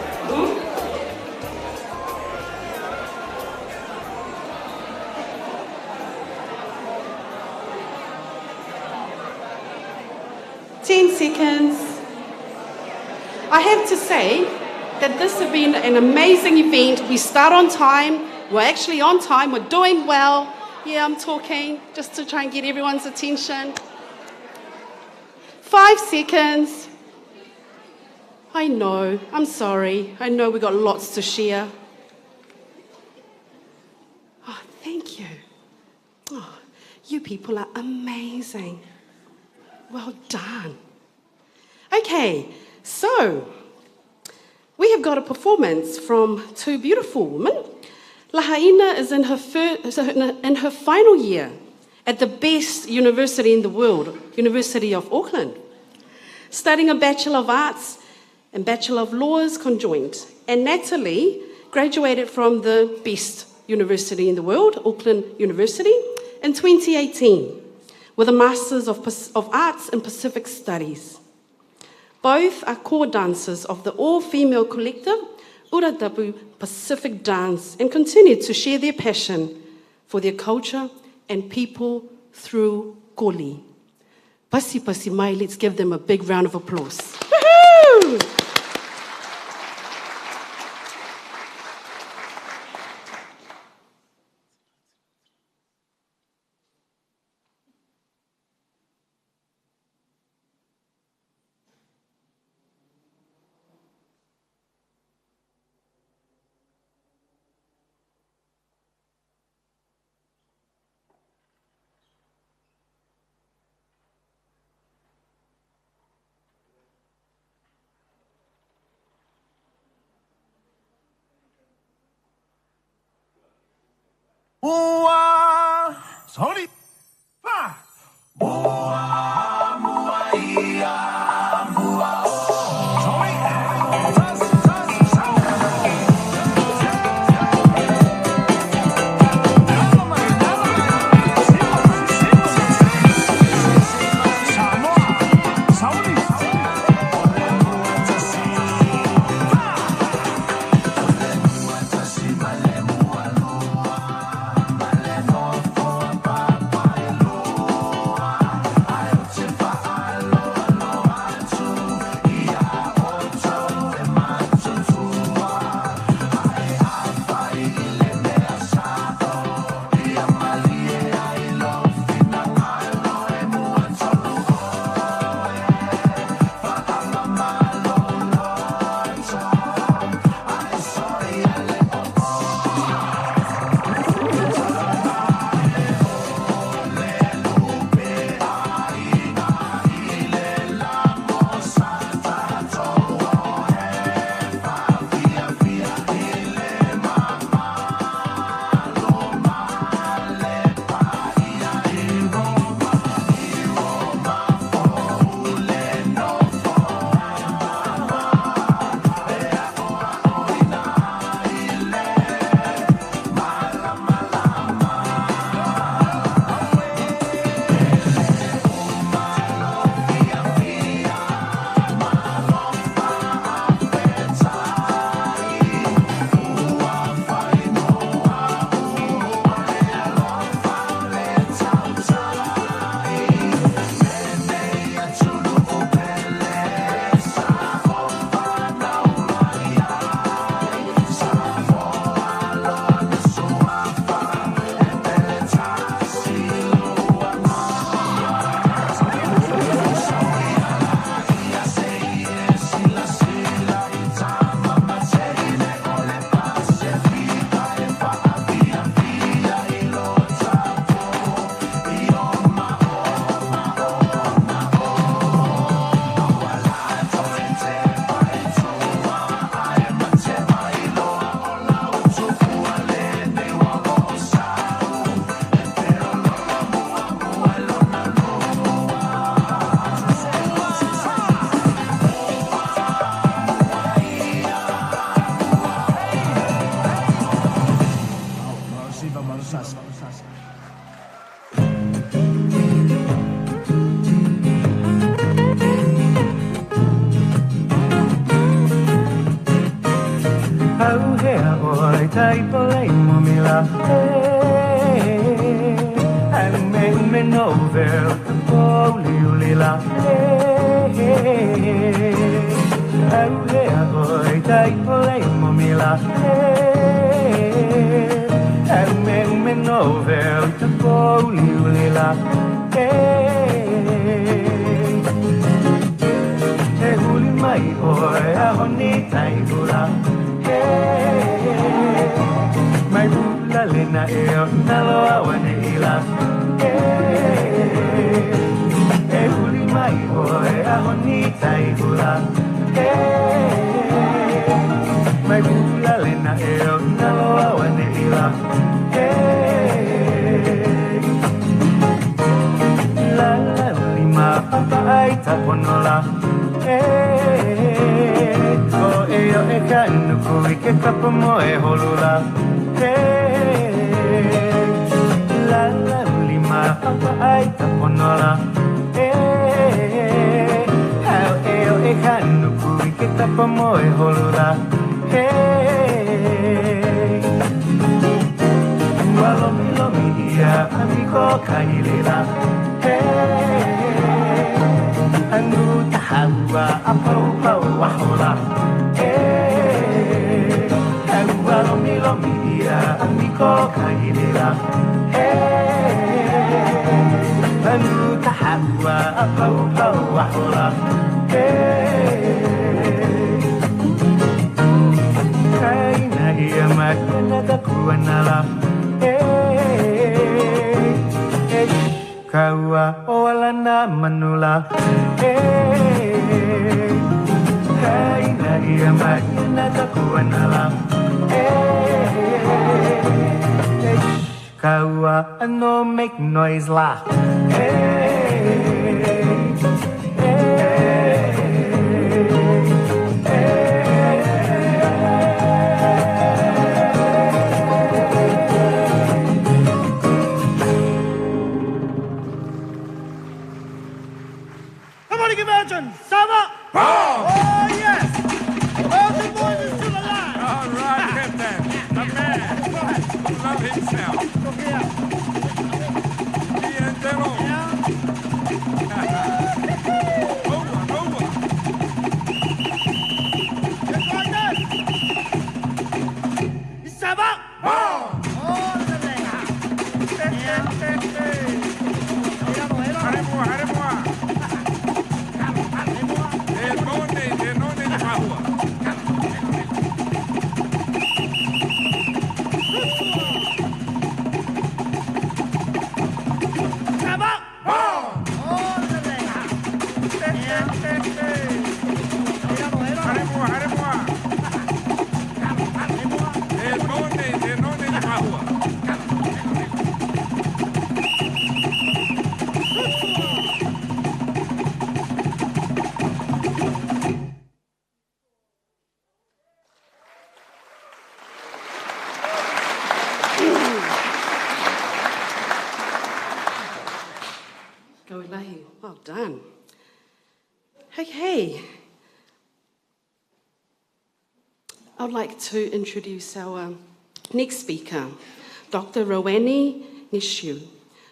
10 seconds. I have to say that this has been an amazing event. We start on time. We're actually on time. We're doing well. Yeah, I'm talking just to try and get everyone's attention. 5 seconds. I know. I'm sorry. I know we've got lots to share. Oh, thank you. Oh, you people are amazing. Well done. Okay, so we have got a performance from two beautiful women. Lahaina is in her final year at the best university in the world, University of Auckland, studying a Bachelor of Arts and Bachelor of Laws conjoined. And Natalie graduated from the best university in the world, Auckland University, in 2018 with a Masters of Arts in Pacific Studies. Both are core dancers of the all-female collective Uratapu Pacific Dance and continue to share their passion for their culture and people through koli. Pasi pasi mai, let's give them a big round of applause. Woohoo! Mua, sorry. Pa. Mua, mua, ia, mua, oh. Sorry. tai pole momila me no ver pole ulila tai pole momila me no ver pole ulila huli mai oi a honi tai hula mai hula lena eo nalo awane ila huli mai oi a honi tai hula mai hula lena eo nalo awane ila la la lima papa ai taponola o eo e kanu kui ke kapa mo e holula la la lima papa ai taponola o eo e kanu kui ke kapa mo e holula walomi lomi ia amiko kailila anu tahawa apau pau wahola awa lomi lomi ia amiko kailila anu tahawa apau pau wahola kaina ia makana takuanala kaua oalana manula kaina ia makana takuanala kaua no make noise la Sava! Oh, yes! All the boys are still alive! All right, Captain. The man. Love himself. Piantero. Over. Sava! Bon! Oh, the leg! Harez-moi. El nonne de Mahua. Sava! Bon! Oh, the leg! Harez-moi. El nonne de Mahua. Well done. Okay. I'd like to introduce our next speaker, Dr. Rowanne Nishu.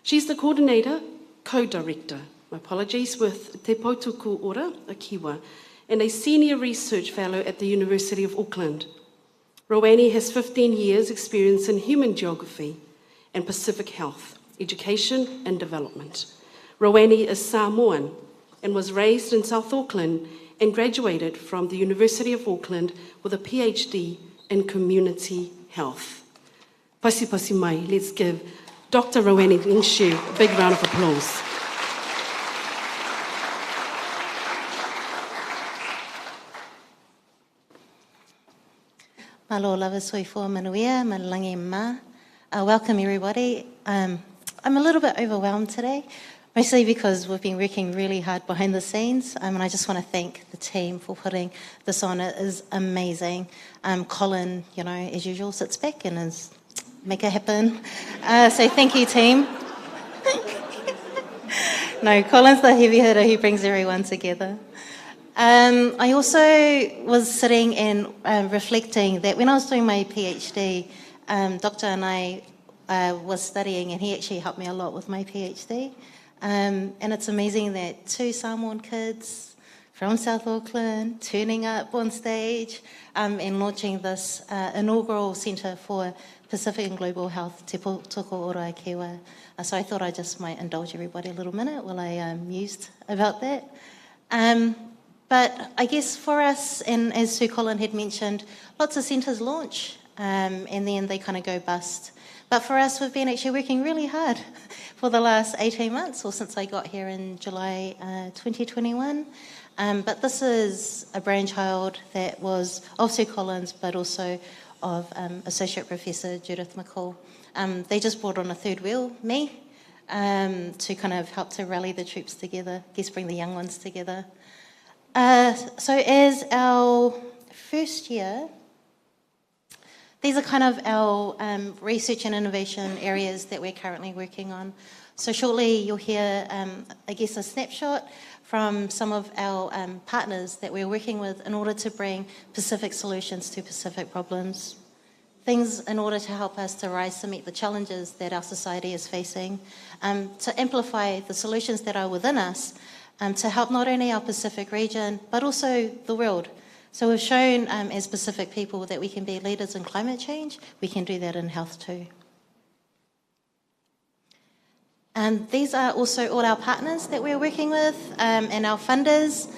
She's the coordinator, co-director, my apologies, with Te Pautuku Ora, a Kiwa, and a senior research fellow at the University of Auckland. Rowanne has 15 years experience in human geography and Pacific health, education and development. Rowanne is Samoan and was raised in South Auckland and graduated from the University of Auckland with a PhD in community health. Pasi mai, let's give Dr. Rowanne Nishu a big round of applause. Malo lava soifua manuia, malangi ma. Welcome everybody. I'm a little bit overwhelmed today, mostly because we've been working really hard behind the scenes, and I just want to thank the team for putting this on. It is amazing. Colin, as usual, sits back and is make it happen. So thank you, team. No, Colin's the heavy hitter who brings everyone together. I also was sitting and reflecting that when I was doing my PhD, Doctor and I was studying, and he actually helped me a lot with my PhD. And it's amazing that 2 Samoan kids from South Auckland turning up on stage and launching this inaugural Centre for Pacific and Global Health, Te Toko Ora Kiwa. So I thought I just might indulge everybody a little minute while I mused about that. But I guess for us, and as Sue Colin had mentioned, lots of centres launch and then they kind of go bust. But for us, we've been actually working really hard for the last 18 months, or since I got here in July 2021. But this is a brainchild that was of Sue Collins, but also of Associate Professor Judith McCall. They just brought on a third wheel, me, to kind of help to rally the troops together, I guess bring the young ones together. So as our first year, these are kind of our research and innovation areas that we're currently working on. So shortly you'll hear, I guess, a snapshot from some of our partners that we're working with in order to bring Pacific solutions to Pacific problems. Things in order to help us to rise to meet the challenges that our society is facing, to amplify the solutions that are within us, to help not only our Pacific region, but also the world. So we've shown as Pacific people that we can be leaders in climate change. We can do that in health too. These are also all our partners that we're working with and our funders.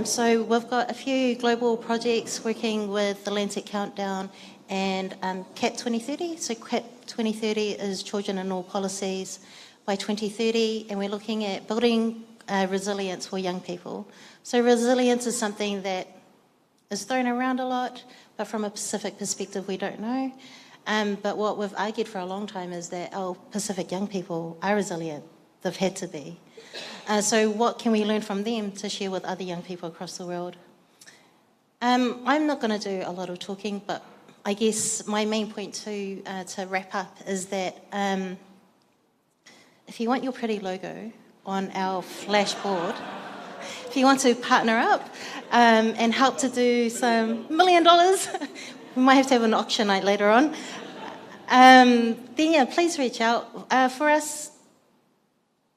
So we've got a few global projects working with the Atlantic Countdown and CAP 2030. So CAP 2030 is Children in All Policies by 2030, and we're looking at building resilience for young people. So resilience is something that is thrown around a lot, but from a Pacific perspective, we don't know. But what we've argued for a long time is that our Pacific young people are resilient. They've had to be. So what can we learn from them to share with other young people across the world? I'm not going to do a lot of talking, but I guess my main point to wrap up is that if you want your pretty logo on our flashboard, if you want to partner up and help to do some $1 million, we might have to have an auction night later on, then yeah, please reach out. For us,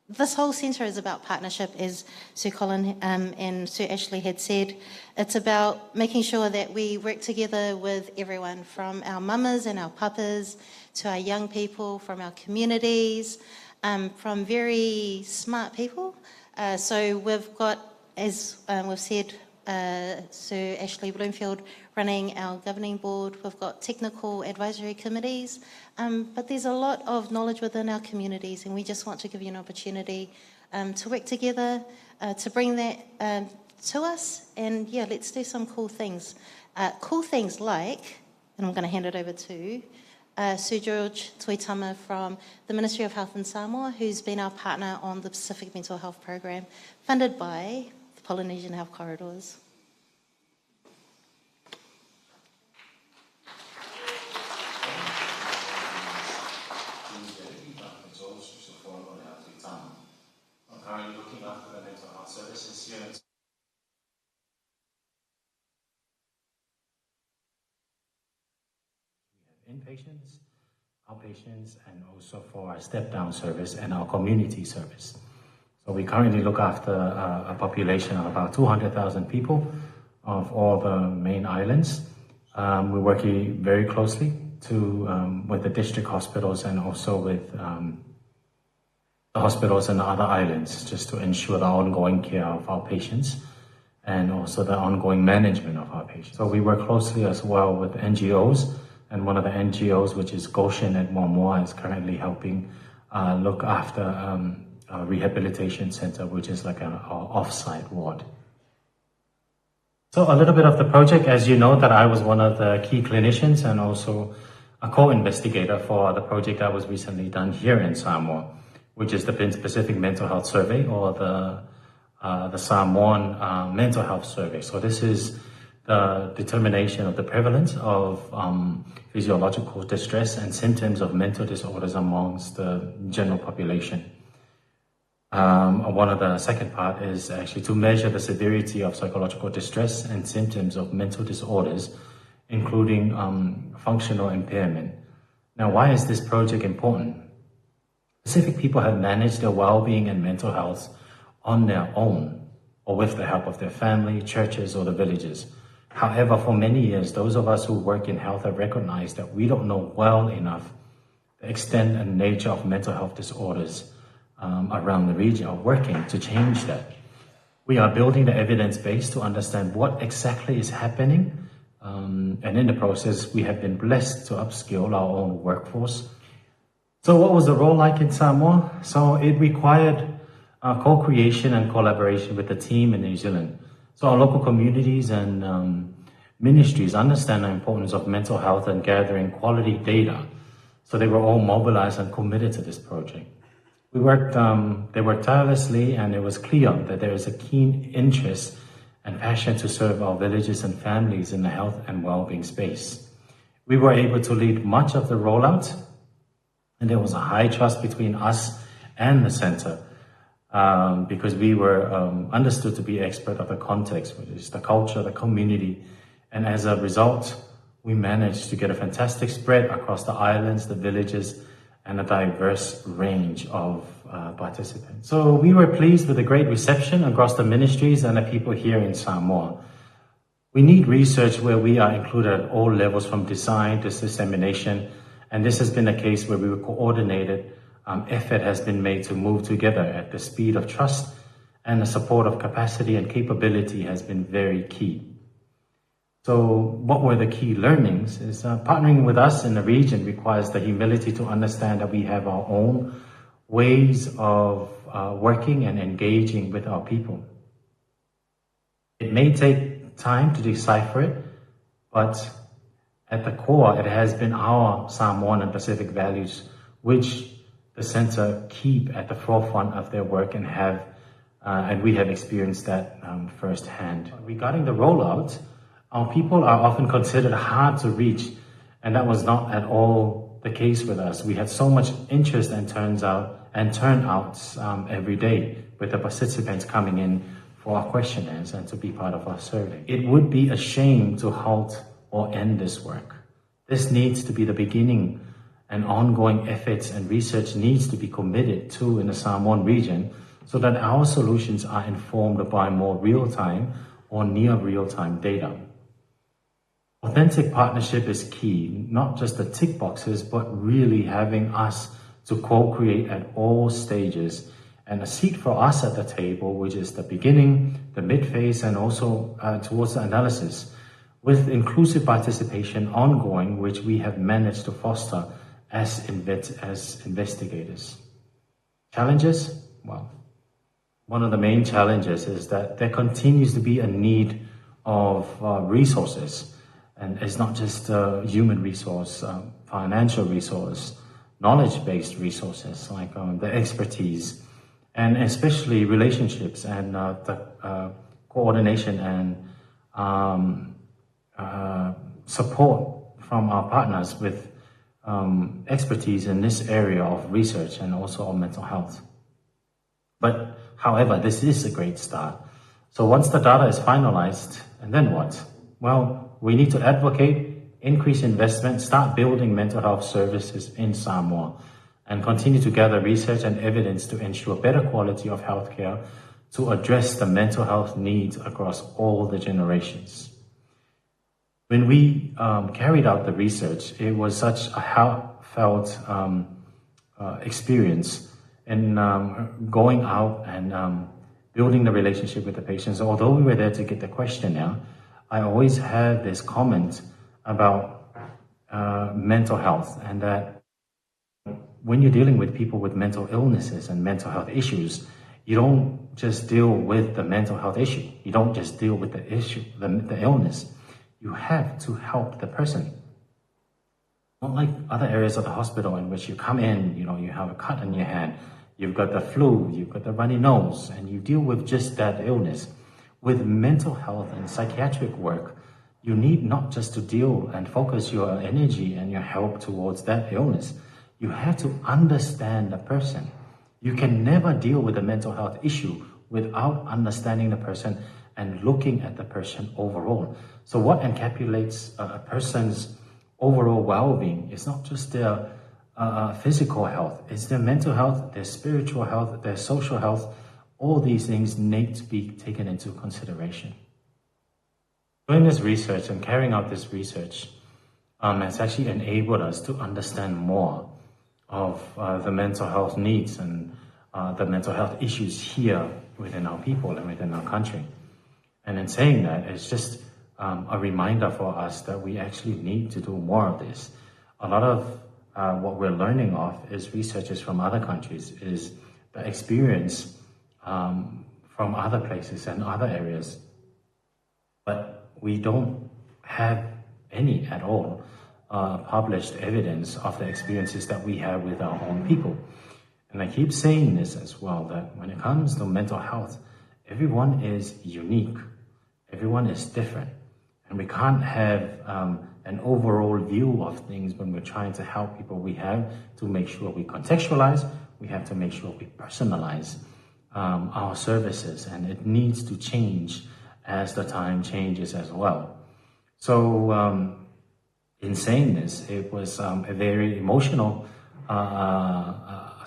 this whole centre is about partnership, as Sue Colin and Sue Ashley had said. It's about making sure that we work together with everyone, from our mamas and our papas to our young people, from our communities, from very smart people. So we've got, as we've said, Sir Ashley Bloomfield running our governing board. We've got technical advisory committees, but there's a lot of knowledge within our communities, and we just want to give you an opportunity to work together, to bring that to us, and yeah, let's do some cool things. Cool things like, and I'm going to hand it over to Sir George Tuitama from the Ministry of Health in Samoa, who's been our partner on the Pacific Mental Health Program, funded by the Polynesian Health Corridors. I'm currently looking after the mental health services here. We have inpatients, outpatients, and also for our step-down service and our community service. So we currently look after a population of about 200,000 people of all the main islands. We're working very closely with the district hospitals and also with the hospitals in the other islands, just to ensure the ongoing care of our patients and also the ongoing management of our patients. So we work closely as well with NGOs, and one of the NGOs, which is Goshen at Momoa, is currently helping look after a rehabilitation center, which is like an off-site ward. So a little bit of the project, as you know, that I was one of the key clinicians and also a co-investigator for the project that was recently done here in Samoa, which is the Pacific Mental Health Survey, or the Samoan Mental Health Survey. So this is the determination of the prevalence of physiological distress and symptoms of mental disorders amongst the general population. One of the second part is actually to measure the severity of psychological distress and symptoms of mental disorders, including functional impairment. Now, why is this project important? Pacific people have managed their well-being and mental health on their own or with the help of their family, churches, or the villages. However, for many years, those of us who work in health have recognized that we don't know well enough the extent and nature of mental health disorders around the region, are working to change that. We are building the evidence base to understand what exactly is happening, and in the process, we have been blessed to upskill our own workforce. So what was the role like in Samoa? So it required co-creation and collaboration with the team in New Zealand. So our local communities and ministries understand the importance of mental health and gathering quality data. So they were all mobilized and committed to this project. They worked tirelessly, and it was clear that there is a keen interest and passion to serve our villages and families in the health and well-being space. We were able to lead much of the rollout, and there was a high trust between us and the center because we were understood to be expert of the context, which is the culture, the community, and as a result, we managed to get a fantastic spread across the islands, the villages, and a diverse range of participants. So we were pleased with the great reception across the ministries and the people here in Samoa. We need research where we are included at all levels, from design to dissemination, and this has been a case where we were coordinated. Effort has been made to move together at the speed of trust, and the support of capacity and capability has been very key. So what were the key learnings is partnering with us in the region requires the humility to understand that we have our own ways of working and engaging with our people. It may take time to decipher it, but at the core, it has been our Samoan and Pacific values, which the center keep at the forefront of their work and we have experienced that firsthand. Regarding the rollout, our people are often considered hard to reach, and that was not at all the case with us. We had so much interest and turnouts every day, with the participants coming in for our questionnaires and to be part of our survey. It would be a shame to halt or end this work. This needs to be the beginning, and ongoing efforts and research needs to be committed to in the Samoan region so that our solutions are informed by more real-time or near real-time data. Authentic partnership is key, not just the tick boxes, but really having us to co-create at all stages, and a seat for us at the table, which is the beginning, the mid-phase, and also towards the analysis, with inclusive participation ongoing, which we have managed to foster as investigators. Challenges? Well, one of the main challenges is that there continues to be a need of resources. And it's not just human resource, financial resource, knowledge-based resources like the expertise, and especially relationships and the coordination and support from our partners with expertise in this area of research and also on mental health. But however, this is a great start. So once the data is finalized, and then what? Well, we need to advocate, increase investment, start building mental health services in Samoa, and continue to gather research and evidence to ensure better quality of healthcare to address the mental health needs across all the generations. When we carried out the research, it was such a heartfelt experience in going out and building the relationship with the patients. Although we were there to get the questionnaire, I always had this comment about mental health, and that when you're dealing with people with mental illnesses and mental health issues, you don't just deal with the mental health issue. You don't just deal with the issue, the illness. You have to help the person. Not like other areas of the hospital in which you come in, you have a cut in your hand, you've got the flu, you've got the runny nose, and you deal with just that illness. With mental health and psychiatric work, you need not just to deal and focus your energy and your help towards that illness. You have to understand the person. You can never deal with a mental health issue without understanding the person and looking at the person overall. So what encapsulates a person's overall well-being is not just their physical health, it's their mental health, their spiritual health, their social health. All these things need to be taken into consideration. Doing this research and carrying out this research has actually enabled us to understand more of the mental health needs and the mental health issues here within our people and within our country. And in saying that, it's just a reminder for us that we actually need to do more of this. A lot of what we're learning of is researchers from other countries, is the experience from other places and other areas. But we don't have any at all published evidence of the experiences that we have with our own people. And I keep saying this as well, that when it comes to mental health, everyone is unique, everyone is different, and we can't have an overall view of things when we're trying to help people. We have to make sure we contextualize, we have to make sure we personalize our services, and it needs to change as the time changes as well. So in saying this, it was a very emotional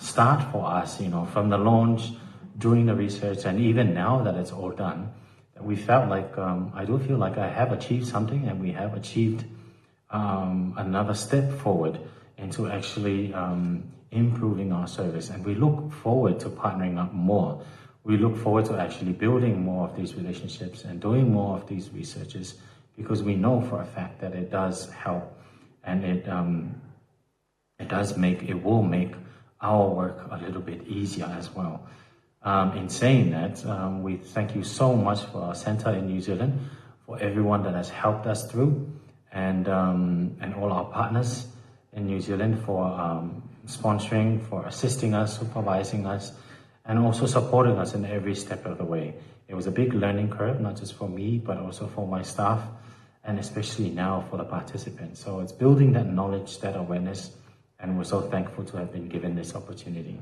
start for us, from the launch, during the research, and even now that it's all done, that we felt like, I do feel like I have achieved something, and we have achieved another step forward into actually improving our service. And we look forward to partnering up more. We look forward to actually building more of these relationships and doing more of these researches, because we know for a fact that it does help, and it will make our work a little bit easier as well. In saying that, we thank you so much for our centre in New Zealand, for everyone that has helped us through, and all our partners in New Zealand for sponsoring, for assisting us, supervising us, and also supporting us in every step of the way. It was a big learning curve, not just for me, but also for my staff, and especially now for the participants. So it's building that knowledge, that awareness, and we're so thankful to have been given this opportunity.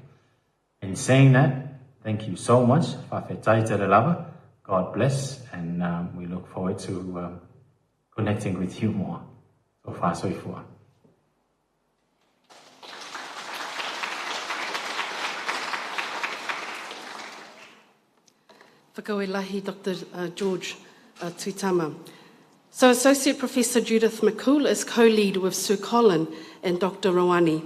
In saying that, thank you so much. God bless, and we look forward to connecting with you more. So far, so far. Whakauelahi, Dr. George Tuitama. So Associate Professor Judith McCool is co-lead with Sir Colin and Dr. Rawani.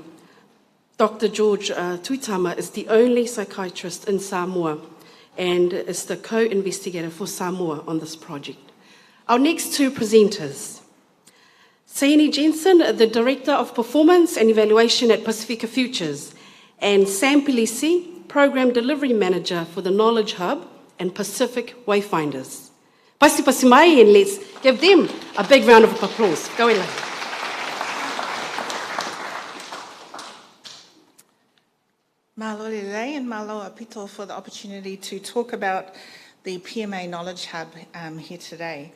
Dr. George Tuitama is the only psychiatrist in Samoa and is the co-investigator for Samoa on this project. Our next two presenters, Seini Jensen, the Director of Performance and Evaluation at Pacifica Futures, and Sam Pilisi, Program Delivery Manager for the Knowledge Hub and Pacific Wayfinders. Pasi mai, and let's give them a big round of applause. Go ahead. Malo Lelei and Malo Apito for the opportunity to talk about the PMA Knowledge Hub here today.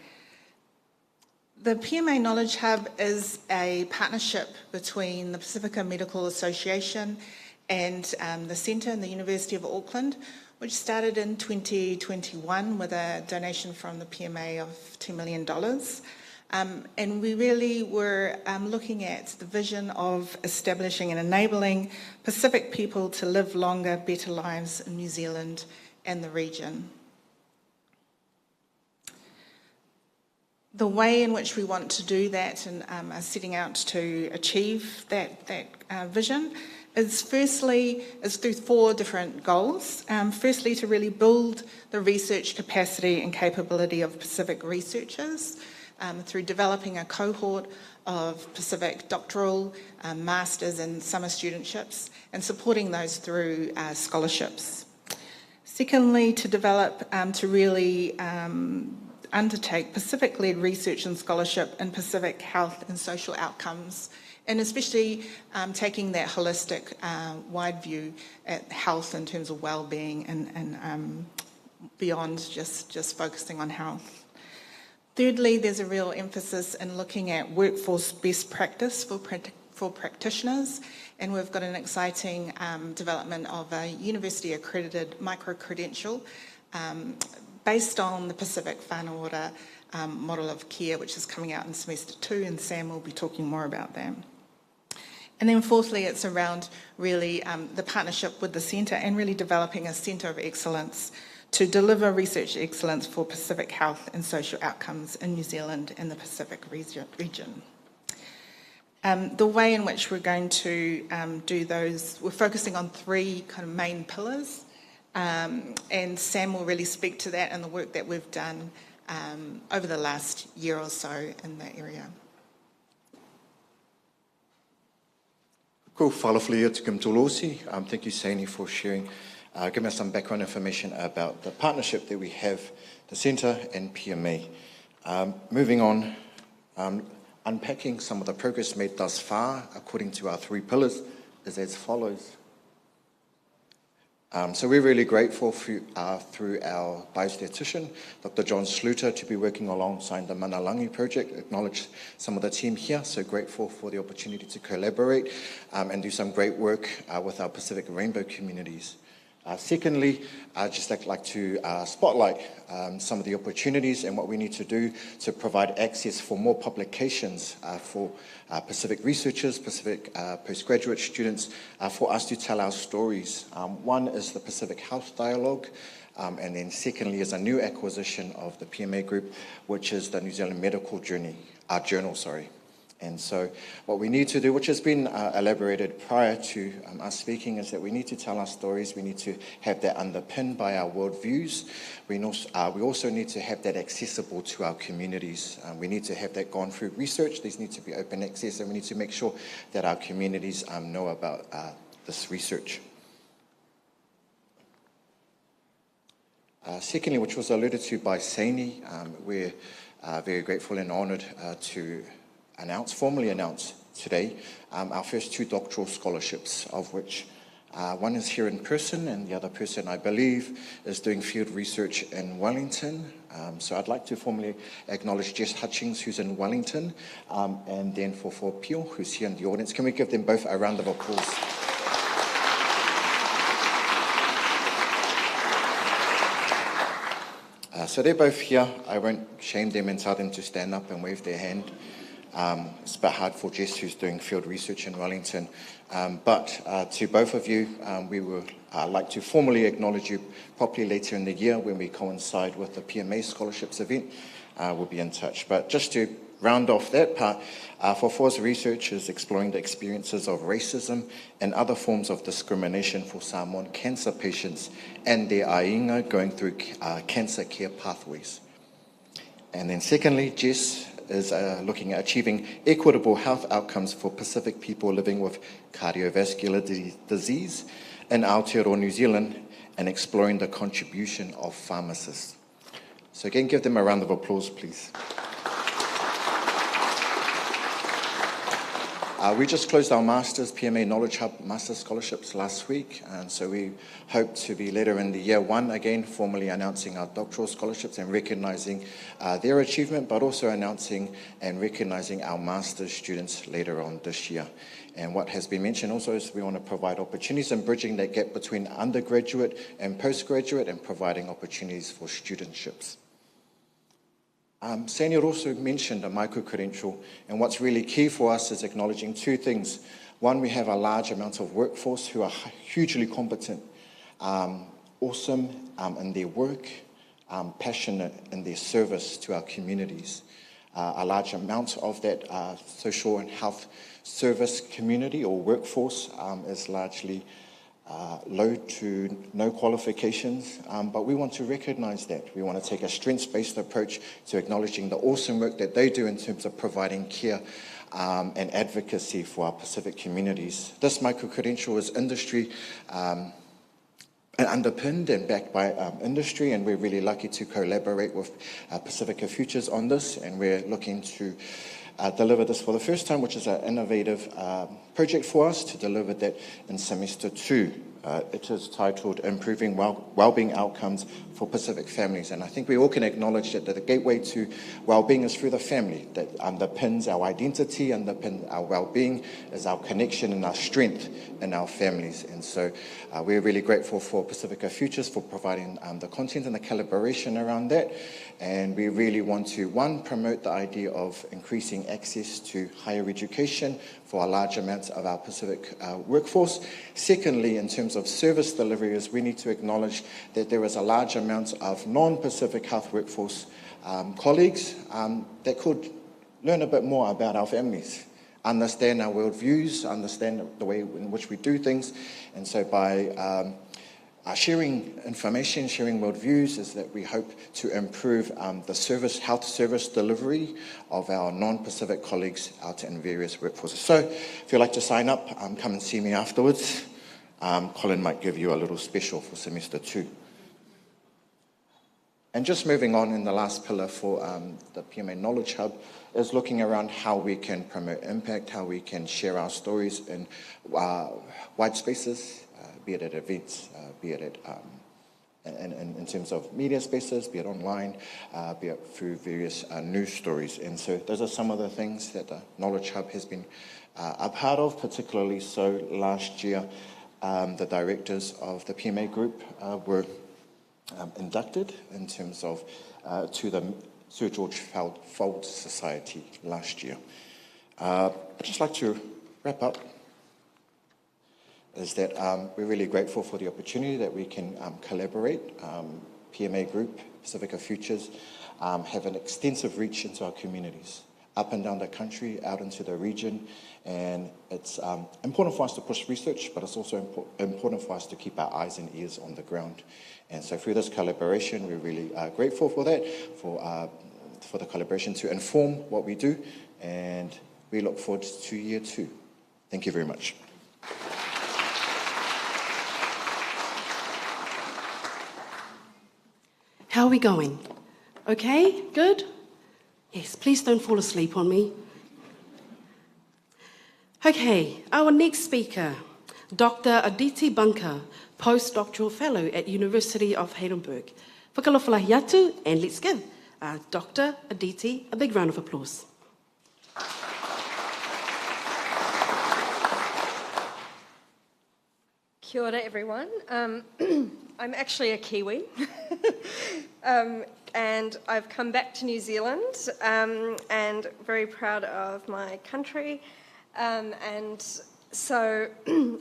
The PMA Knowledge Hub is a partnership between the Pacifica Medical Association and the Centre and the University of Auckland, which started in 2021 with a donation from the PMA of $2 million. And we really were looking at the vision of establishing and enabling Pacific people to live longer, better lives in New Zealand and the region. The way in which we want to do that and are setting out to achieve that vision is through four different goals. Firstly, to really build the research capacity and capability of Pacific researchers through developing a cohort of Pacific doctoral, masters and summer studentships, and supporting those through scholarships. Secondly, to develop, to really undertake Pacific-led research and scholarship in Pacific health and social outcomes, and especially taking that holistic, wide view at health in terms of well-being and beyond just focusing on health. Thirdly, there's a real emphasis in looking at workforce best practice for practitioners, and we've got an exciting development of a university-accredited micro-credential based on the Pacific Whānau Ora model of care, which is coming out in semester 2, and Sam will be talking more about that. And then fourthly, it's around really the partnership with the centre and really developing a centre of excellence to deliver research excellence for Pacific health and social outcomes in New Zealand and the Pacific region. The way in which we're going to do those, we're focusing on 3 kind of main pillars, and Sam will really speak to that and the work that we've done over the last year or so in that area. Ko whalawhali atu kim tolosi. Thank you, Saini, for sharing, giving us some background information about the partnership that we have, the Centre and PMA. Moving on, unpacking some of the progress made thus far according to our 3 pillars is as follows. So we're really grateful through our biostatistician, Dr. John Sluter, to be working alongside the Manalangi project, acknowledge some of the team here, so grateful for the opportunity to collaborate and do some great work with our Pacific Rainbow communities. Secondly, I'd just like to spotlight some of the opportunities and what we need to do to provide access for more publications for Pacific researchers, Pacific postgraduate students, for us to tell our stories. One is the Pacific Health Dialogue, and then secondly is a new acquisition of the PMA group, which is the New Zealand Medical Journal. And so what we need to do, which has been elaborated prior to us speaking, is that we need to tell our stories. We need to have that underpinned by our worldviews. We also need to have that accessible to our communities. We need to have that gone through research. These need to be open access, and we need to make sure that our communities know about this research. Secondly, which was alluded to by Saini, we're very grateful and honoured to formally announce today our first 2 doctoral scholarships, of which one is here in person and the other person, I believe, is doing field research in Wellington. So I'd like to formally acknowledge Jess Hutchings, who's in Wellington, and then for Pio, who's here in the audience. Can we give them both a round of applause? So they're both here. I won't shame them and tell them to stand up and wave their hand. It's a bit hard for Jess, who's doing field research in Wellington. But to both of you, we would like to formally acknowledge you properly later in the year when we coincide with the PMA Scholarships event. We'll be in touch. But just to round off that part, for FOR's research is exploring the experiences of racism and other forms of discrimination for Samoan cancer patients and their ainga going through cancer care pathways. And then secondly, Jess is looking at achieving equitable health outcomes for Pacific people living with cardiovascular disease in Aotearoa, New Zealand, and exploring the contribution of pharmacists. So again, give them a round of applause, please. We just closed our Masters PMA Knowledge Hub Master Scholarships last week, and so we hope to be later in the year one again formally announcing our doctoral scholarships and recognising their achievement, but also announcing and recognising our Masters students later on this year. And what has been mentioned also is we want to provide opportunities and bridging that gap between undergraduate and postgraduate and providing opportunities for studentships. Senior also mentioned a micro-credential, and what's really key for us is acknowledging 2 things. One, we have a large amount of workforce who are hugely competent, awesome in their work, passionate in their service to our communities. A large amount of that social and health service community or workforce is largely low to no qualifications, but we want to recognise that. We want to take a strengths-based approach to acknowledging the awesome work that they do in terms of providing care and advocacy for our Pacific communities. This micro-credential is industry underpinned and backed by industry, and we're really lucky to collaborate with Pacifica Futures on this, and we're looking to deliver this for the first time, which is an innovative project for us to deliver that in semester 2. It is titled Improving Wellbeing Outcomes for Pacific Families. And I think we all can acknowledge that the gateway to wellbeing is through the family, that underpins our identity, underpins our wellbeing, is our connection and our strength in our families. And so we're really grateful for Pacifica Futures for providing the content and the collaboration around that. And we really want to, one, promote the idea of increasing access to higher education for a large amounts of our Pacific workforce. Secondly, in terms of service delivery, is we need to acknowledge that there is a large amount of non-Pacific health workforce colleagues that could learn a bit more about our families, understand our worldviews, understand the way in which we do things. And so by sharing information, sharing worldviews, is that we hope to improve the health service delivery of our non-Pacific colleagues out in various workforces. So if you'd like to sign up, come and see me afterwards. Colin might give you a little special for semester 2. And just moving on, in the last pillar for the PMA Knowledge Hub is looking around how we can promote impact, how we can share our stories in wide spaces, be it at events, be it in terms of media spaces, be it online, be it through various news stories. And so those are some of the things that the Knowledge Hub has been a part of, particularly so last year. The directors of the PMA group were inducted in terms of to the Sir George Fold Society last year. I'd just like to wrap up is that we're really grateful for the opportunity that we can collaborate. PMA Group, Pacifica Futures, have an extensive reach into our communities, up and down the country, out into the region, and it's important for us to push research, but it's also important for us to keep our eyes and ears on the ground. And so through this collaboration, we're really grateful for that, for the collaboration to inform what we do, and we look forward to year 2. Thank you very much. How are we going? Okay, good? Yes, please don't fall asleep on me. Okay, our next speaker, Dr. Aditi Bunker, postdoctoral fellow at University of Heidelberg. Whakalofalahi atu, and let's give Dr. Aditi a big round of applause. Kia ora, everyone. I'm actually a Kiwi, and I've come back to New Zealand, and very proud of my country. And so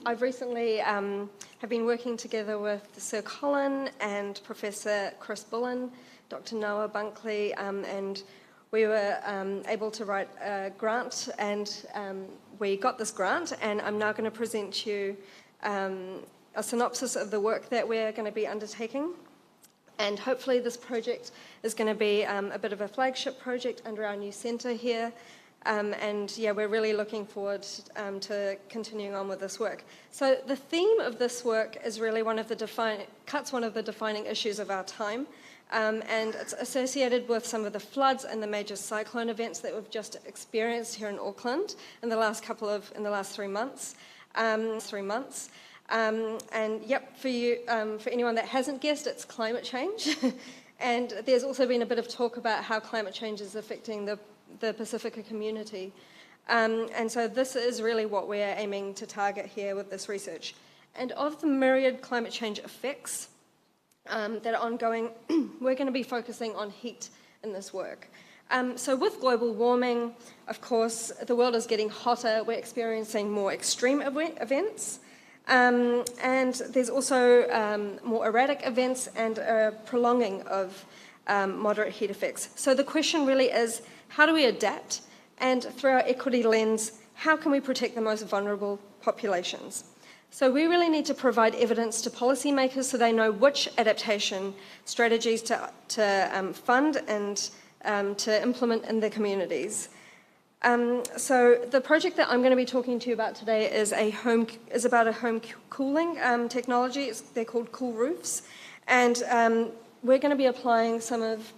I've recently have been working together with Sir Colin and Professor Chris Bullen, Dr. Noah Bunkley, and we were able to write a grant, and we got this grant, and I'm now going to present you a synopsis of the work that we're going to be undertaking. And hopefully this project is going to be a bit of a flagship project under our new centre here. And yeah, we're really looking forward to continuing on with this work. So the theme of this work is really one of the defining issues of our time. And it's associated with some of the floods and the major cyclone events that we've just experienced here in Auckland in the last 3 months. And yep, for anyone that hasn't guessed, it's climate change. And there's also been a bit of talk about how climate change is affecting the Pacifica community. And so this is really what we're aiming to target here with this research. And of the myriad climate change effects that are ongoing, we're going to be focusing on heat in this work. So with global warming, of course, the world is getting hotter. We're experiencing more extreme events. And there's also more erratic events and a prolonging of moderate heat effects. So the question really is, how do we adapt? And through our equity lens, how can we protect the most vulnerable populations? So we really need to provide evidence to policymakers so they know which adaptation strategies to fund and to implement in their communities. So the project that I'm going to be talking to you about today is about a home cooling technology. They're called cool roofs, and we're going to be applying some of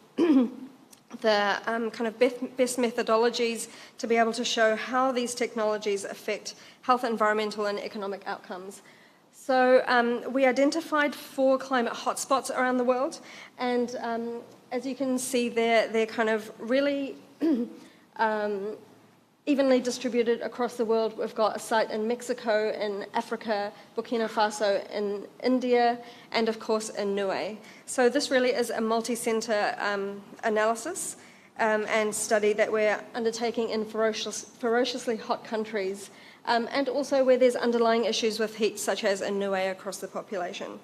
the kind of best methodologies to be able to show how these technologies affect health, environmental and economic outcomes. So we identified 4 climate hotspots around the world, and as you can see there, they're kind of really evenly distributed across the world. We've got a site in Mexico, in Africa, Burkina Faso, in India, and of course in Niue. So this really is a multi-centre analysis and study that we're undertaking in ferociously hot countries, and also where there's underlying issues with heat, such as in Niue across the population.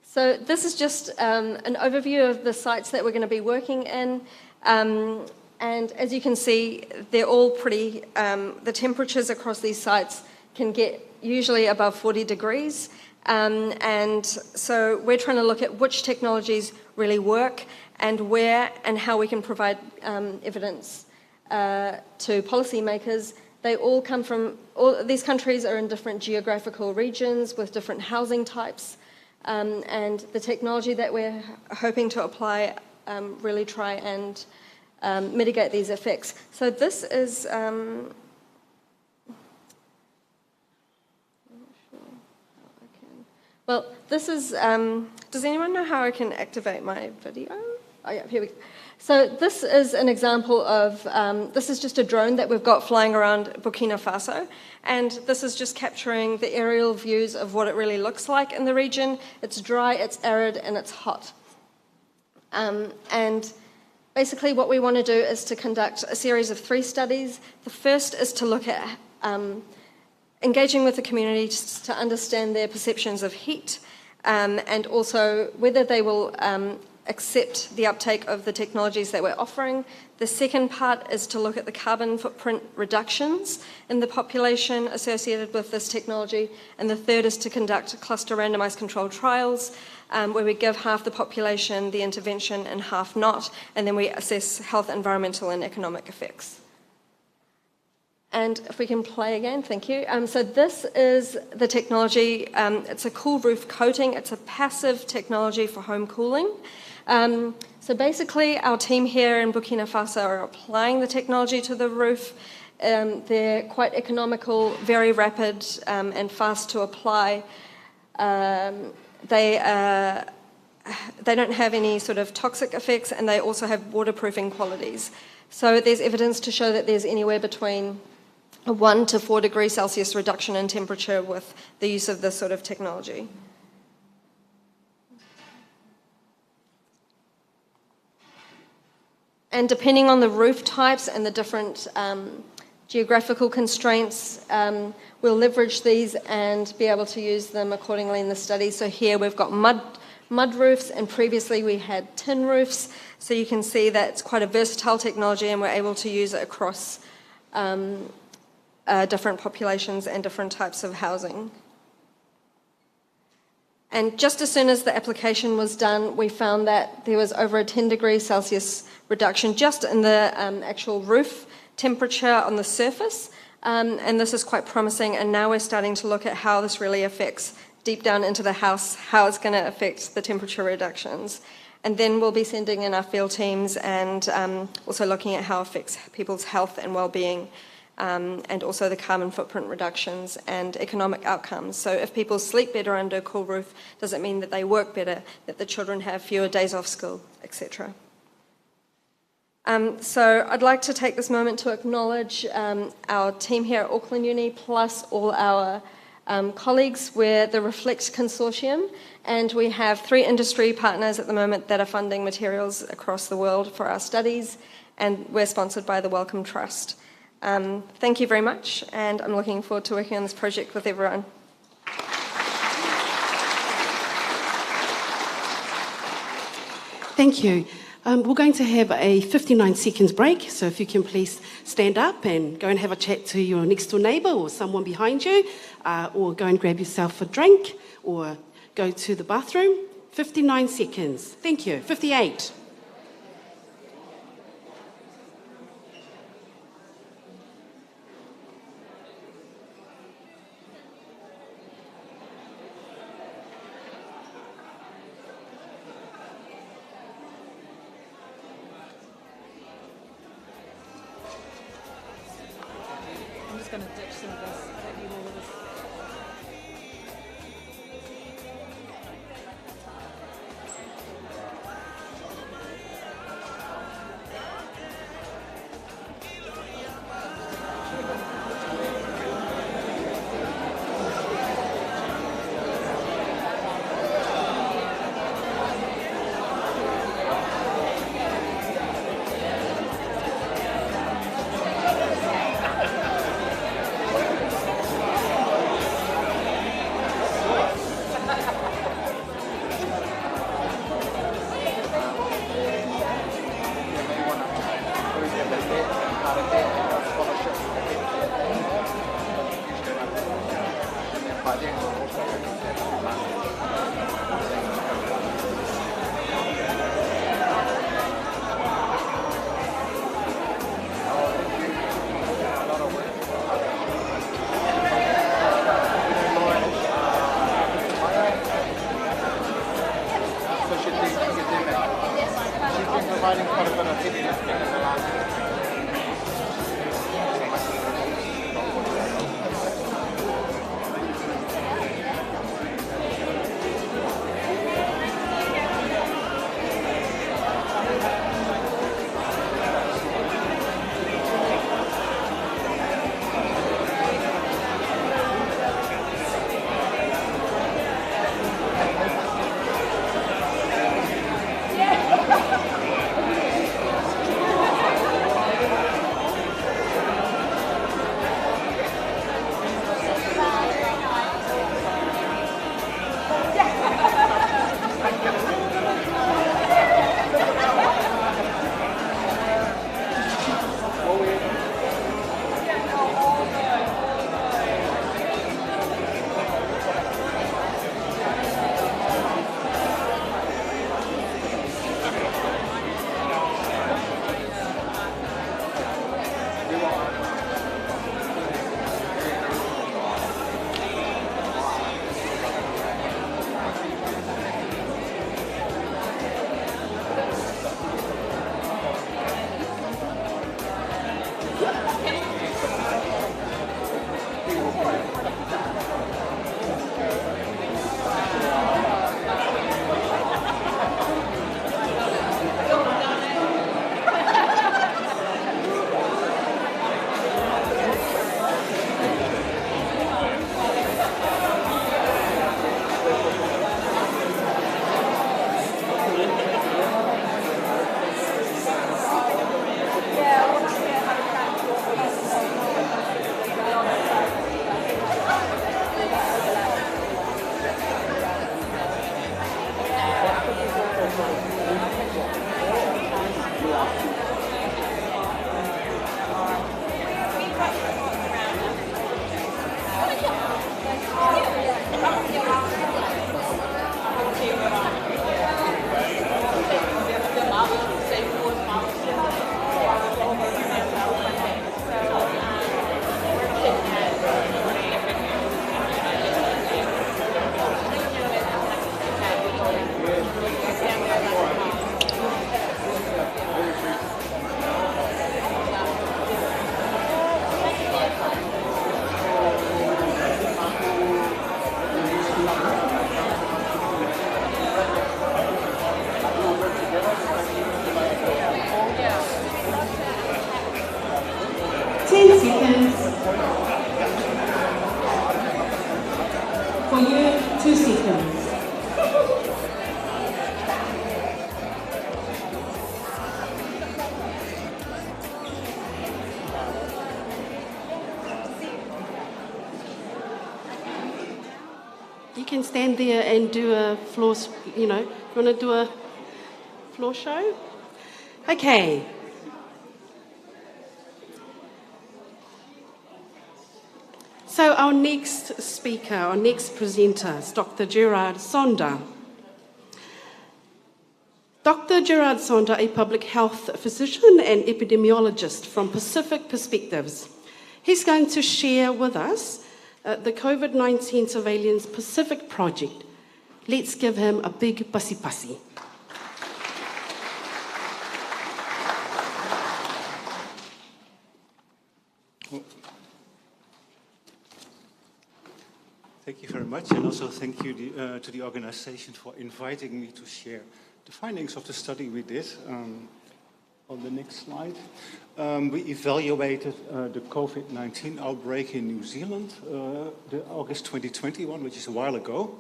So this is just an overview of the sites that we're going to be working in. And as you can see, they're all pretty, the temperatures across these sites can get usually above 40 degrees. And so we're trying to look at which technologies really work and where and how we can provide evidence to policymakers. They all come from, these countries are in different geographical regions with different housing types. And the technology that we're hoping to apply really try and mitigate these effects. So this is, well, this is, does anyone know how I can activate my video? Oh yeah, here we go. So this is an example of, this is just a drone that we've got flying around Burkina Faso, and this is just capturing the aerial views of what it really looks like in the region. It's dry, it's arid, and it's hot. And basically what we want to do is to conduct a series of 3 studies. The first is to look at engaging with the community to understand their perceptions of heat, and also whether they will accept the uptake of the technologies that we're offering. The second part is to look at the carbon footprint reductions in the population associated with this technology. And the third is to conduct cluster randomized controlled trials where we give half the population the intervention and half not, and then we assess health, environmental and economic effects. And if we can play again, thank you. So this is the technology. It's a cool roof coating. It's a passive technology for home cooling. So basically, our team here in Burkina Faso are applying the technology to the roof. They're quite economical, very rapid, and fast to apply. They don't have any sort of toxic effects, and they also have waterproofing qualities. So there's evidence to show that there's anywhere between a 1 to 4 degrees Celsius reduction in temperature with the use of this sort of technology. And depending on the roof types and the different geographical constraints, we'll leverage these and be able to use them accordingly in the study. So here we've got mud roofs, and previously we had tin roofs. So you can see that it's quite a versatile technology, and we're able to use it across different populations and different types of housing. And just as soon as the application was done, we found that there was over a 10 degrees Celsius reduction just in the actual roof temperature on the surface. And this is quite promising. And now we're starting to look at how this really affects deep down into the house, how it's going to affect the temperature reductions. And then we'll be sending in our field teams and also looking at how it affects people's health and well-being. And also the carbon footprint reductions and economic outcomes. So if people sleep better under a cool roof, does it mean that they work better, that the children have fewer days off school, etc. So I'd like to take this moment to acknowledge our team here at Auckland Uni, plus all our colleagues. We're the Reflect Consortium, and we have 3 industry partners at the moment that are funding materials across the world for our studies, and we're sponsored by the Wellcome Trust. Thank you very much, and I'm looking forward to working on this project with everyone. Thank you. We're going to have a 59 seconds break, so if you can please stand up and go and have a chat to your next door neighbour or someone behind you, or go and grab yourself a drink, or go to the bathroom. 59 seconds. Thank you. 58. just going to ditch some of this. I don't need all of this. For you, 2 seconds. You can stand there and do a floor, you want to do a floor show? Okay. So our next speaker, our next presenter is Dr. Gerard Sonda. Dr. Gerard Sonda, a public health physician and epidemiologist from Pacific Perspectives. He's going to share with us the COVID-19 Surveillance Pacific Project. Let's give him a big pasi-pasi. much, and also thank you to the organization for inviting me to share the findings of the study we did. On the next slide, we evaluated the COVID-19 outbreak in New Zealand, the August 2021, which is a while ago,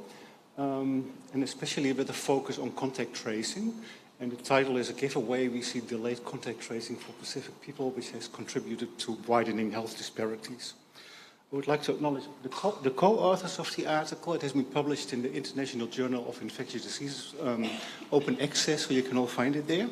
and especially with a focus on contact tracing. And the title is A Giveaway, We See Delayed Contact Tracing for Pacific People, which has contributed to widening health disparities. I would like to acknowledge the co-authors of the article. It has been published in the International Journal of Infectious Diseases, open access, so you can all find it there.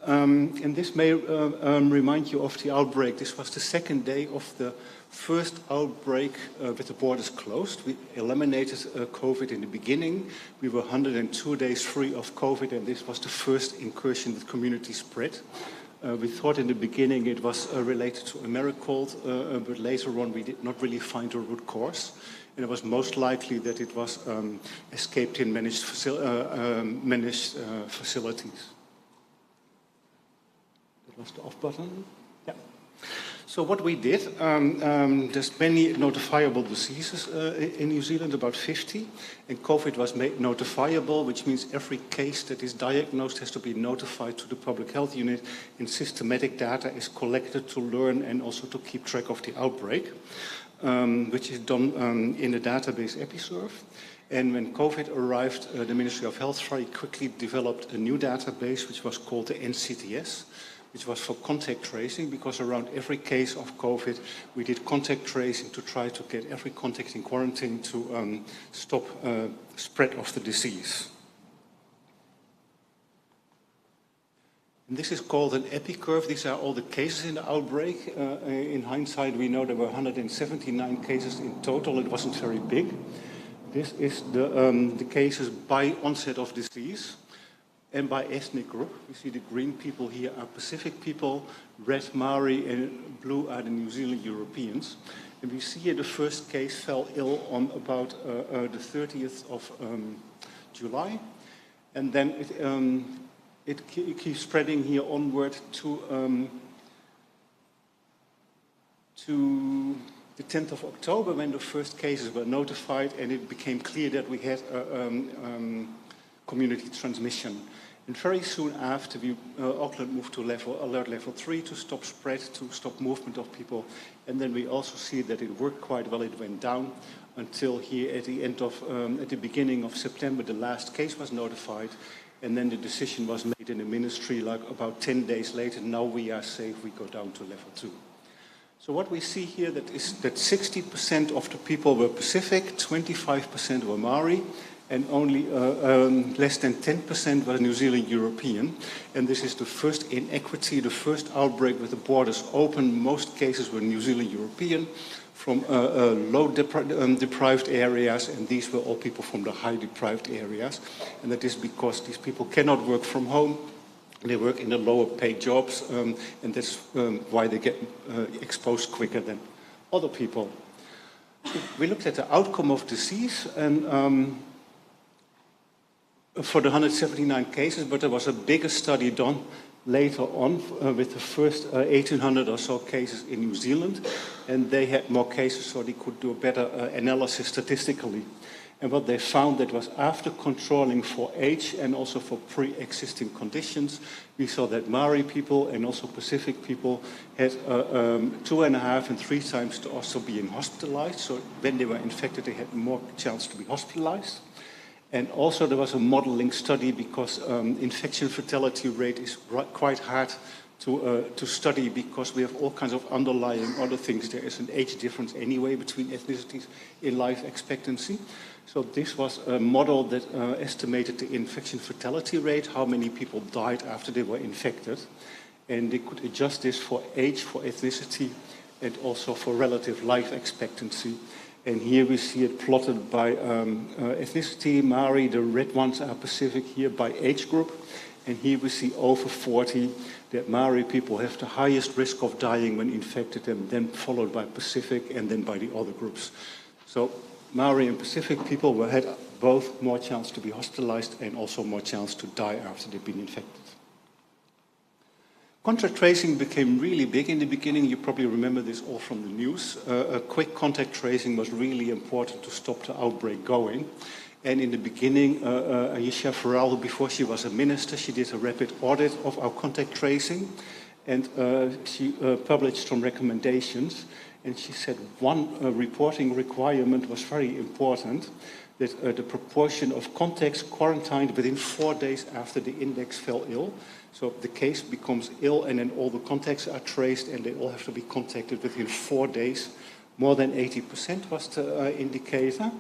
And this may remind you of the outbreak. This was the second day of the first outbreak with the borders closed. We eliminated COVID in the beginning. We were 102 days free of COVID, and this was the first incursion with community spread. We thought in the beginning it was related to a miracle, but later on we did not really find a root cause. And it was most likely that it was escaped in managed facilities. That was the off button. Yeah. So what we did, there's many notifiable diseases in New Zealand, about 50, and COVID was made notifiable, which means every case that is diagnosed has to be notified to the public health unit, and systematic data is collected to learn and also to keep track of the outbreak, which is done in the database Episurf. And when COVID arrived, the Ministry of Health very quickly developed a new database, which was called the NCTS, which was for contact tracing, because around every case of COVID, we did contact tracing to try to get every contact in quarantine to stop spread of the disease. And this is called an epicurve. These are all the cases in the outbreak. In hindsight, we know there were 179 cases in total. It wasn't very big. This is the cases by onset of disease. And by ethnic group. We see the green people here are Pacific people, red Maori, and blue are the New Zealand Europeans. And we see here the first case fell ill on about the 30th of July. And then it keeps spreading here onward to the 10th of October, when the first cases were notified, and it became clear that we had community transmission. And very soon after, Auckland moved to alert level 3 to stop spread, to stop movement of people. And then we also see that it worked quite well. It went down until here at the beginning of September, the last case was notified. And then the decision was made in the ministry, like about 10 days later, now we are safe, we go down to level 2. So what we see here is that 60% of the people were Pacific, 25% were Maori, and only less than 10% were New Zealand European. And this is the first inequity, the first outbreak with the borders open. Most cases were New Zealand European from low deprived areas, and these were all people from the high deprived areas. And that is because these people cannot work from home. They work in the lower paid jobs, and that's why they get exposed quicker than other people. We looked at the outcome of disease, and for the 179 cases, but there was a bigger study done later on with the first 1,800 or so cases in New Zealand, and they had more cases, so they could do a better analysis statistically. And what they found, that was after controlling for age and also for pre-existing conditions, we saw that Maori people and also Pacific people had 2.5 and 3 times to also being hospitalized. So when they were infected, they had more chance to be hospitalized. And also there was a modeling study, because infection fatality rate is quite hard to study, because we have all kinds of underlying other things. There is an age difference anyway between ethnicities in life expectancy. So this was a model that estimated the infection fatality rate, how many people died after they were infected. And they could adjust this for age, for ethnicity, and also for relative life expectancy. And here we see it plotted by ethnicity. Maori, the red ones are Pacific here, by age group. And here we see over 40, that Maori people have the highest risk of dying when infected, and then followed by Pacific, and then by the other groups. So Maori and Pacific people had both more chance to be hospitalized and also more chance to die after they've been infected. Contact tracing became really big in the beginning. You probably remember this all from the news. Quick contact tracing was really important to stop the outbreak going. And in the beginning, Ayesha Farrell, before she was a minister, she did a rapid audit of our contact tracing. And she published some recommendations. And she said one reporting requirement was very important, that the proportion of contacts quarantined within 4 days after the index fell ill. So the case becomes ill and then all the contacts are traced and they all have to be contacted within 4 days. More than 80% was the indicator.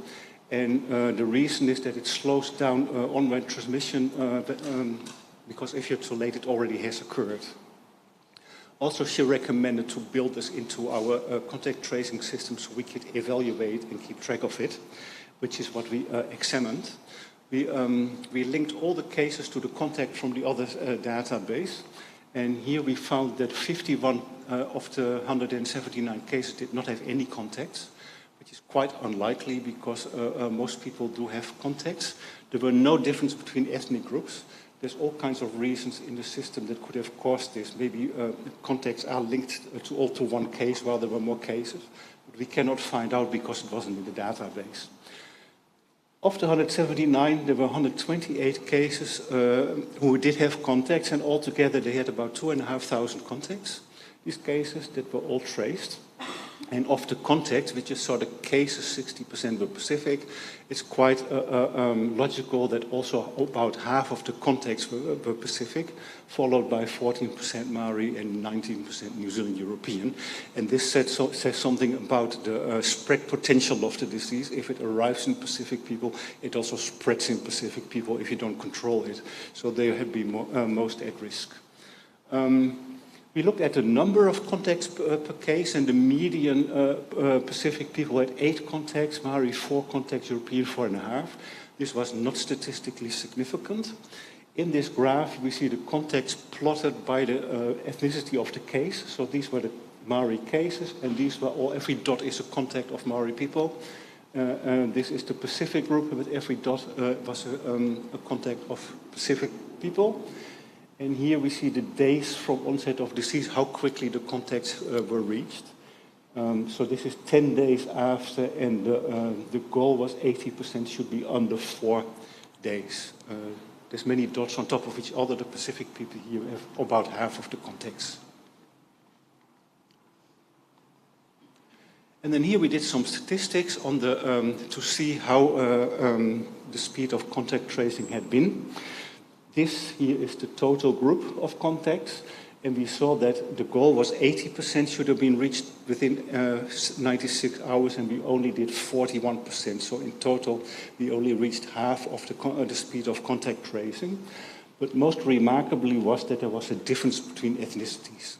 And the reason is that it slows down onward transmission because if you're too late, it already has occurred. Also, she recommended to build this into our contact tracing system so we could evaluate and keep track of it, which is what we examined. We linked all the cases to the contact from the other database. And here we found that 51 of the 179 cases did not have any contacts, which is quite unlikely because most people do have contacts. There were no difference between ethnic groups. There's all kinds of reasons in the system that could have caused this. Maybe contacts are linked to one case while there were more cases. But we cannot find out because it wasn't in the database. Of the 179, there were 128 cases who did have contacts, and altogether they had about 2,500 contacts. These cases that were all traced. And of the contacts, which is sort of cases, 60% were Pacific, it's quite logical that also about half of the contacts were Pacific, followed by 14% Maori and 19% New Zealand European. And this says something about the spread potential of the disease. If it arrives in Pacific people, it also spreads in Pacific people if you don't control it. So they have been most at risk. We looked at the number of contacts per case, and the median Pacific people had 8 contacts, Maori 4 contacts, European 4.5. This was not statistically significant. In this graph, we see the contacts plotted by the ethnicity of the case. So these were the Maori cases, and these were all, every dot is a contact of Maori people. This is the Pacific group, but every dot was a contact of Pacific people. And here we see the days from onset of disease, how quickly the contacts were reached. So this is 10 days after, and the goal was 80% should be under 4 days. There's many dots on top of each other. The Pacific people here have about half of the contacts. And then here we did some statistics on the, to see how the speed of contact tracing had been. This here is the total group of contacts, and we saw that the goal was 80% should have been reached within 96 hours, and we only did 41%. So in total, we only reached half of the speed of contact tracing. But most remarkably was that there was a difference between ethnicities.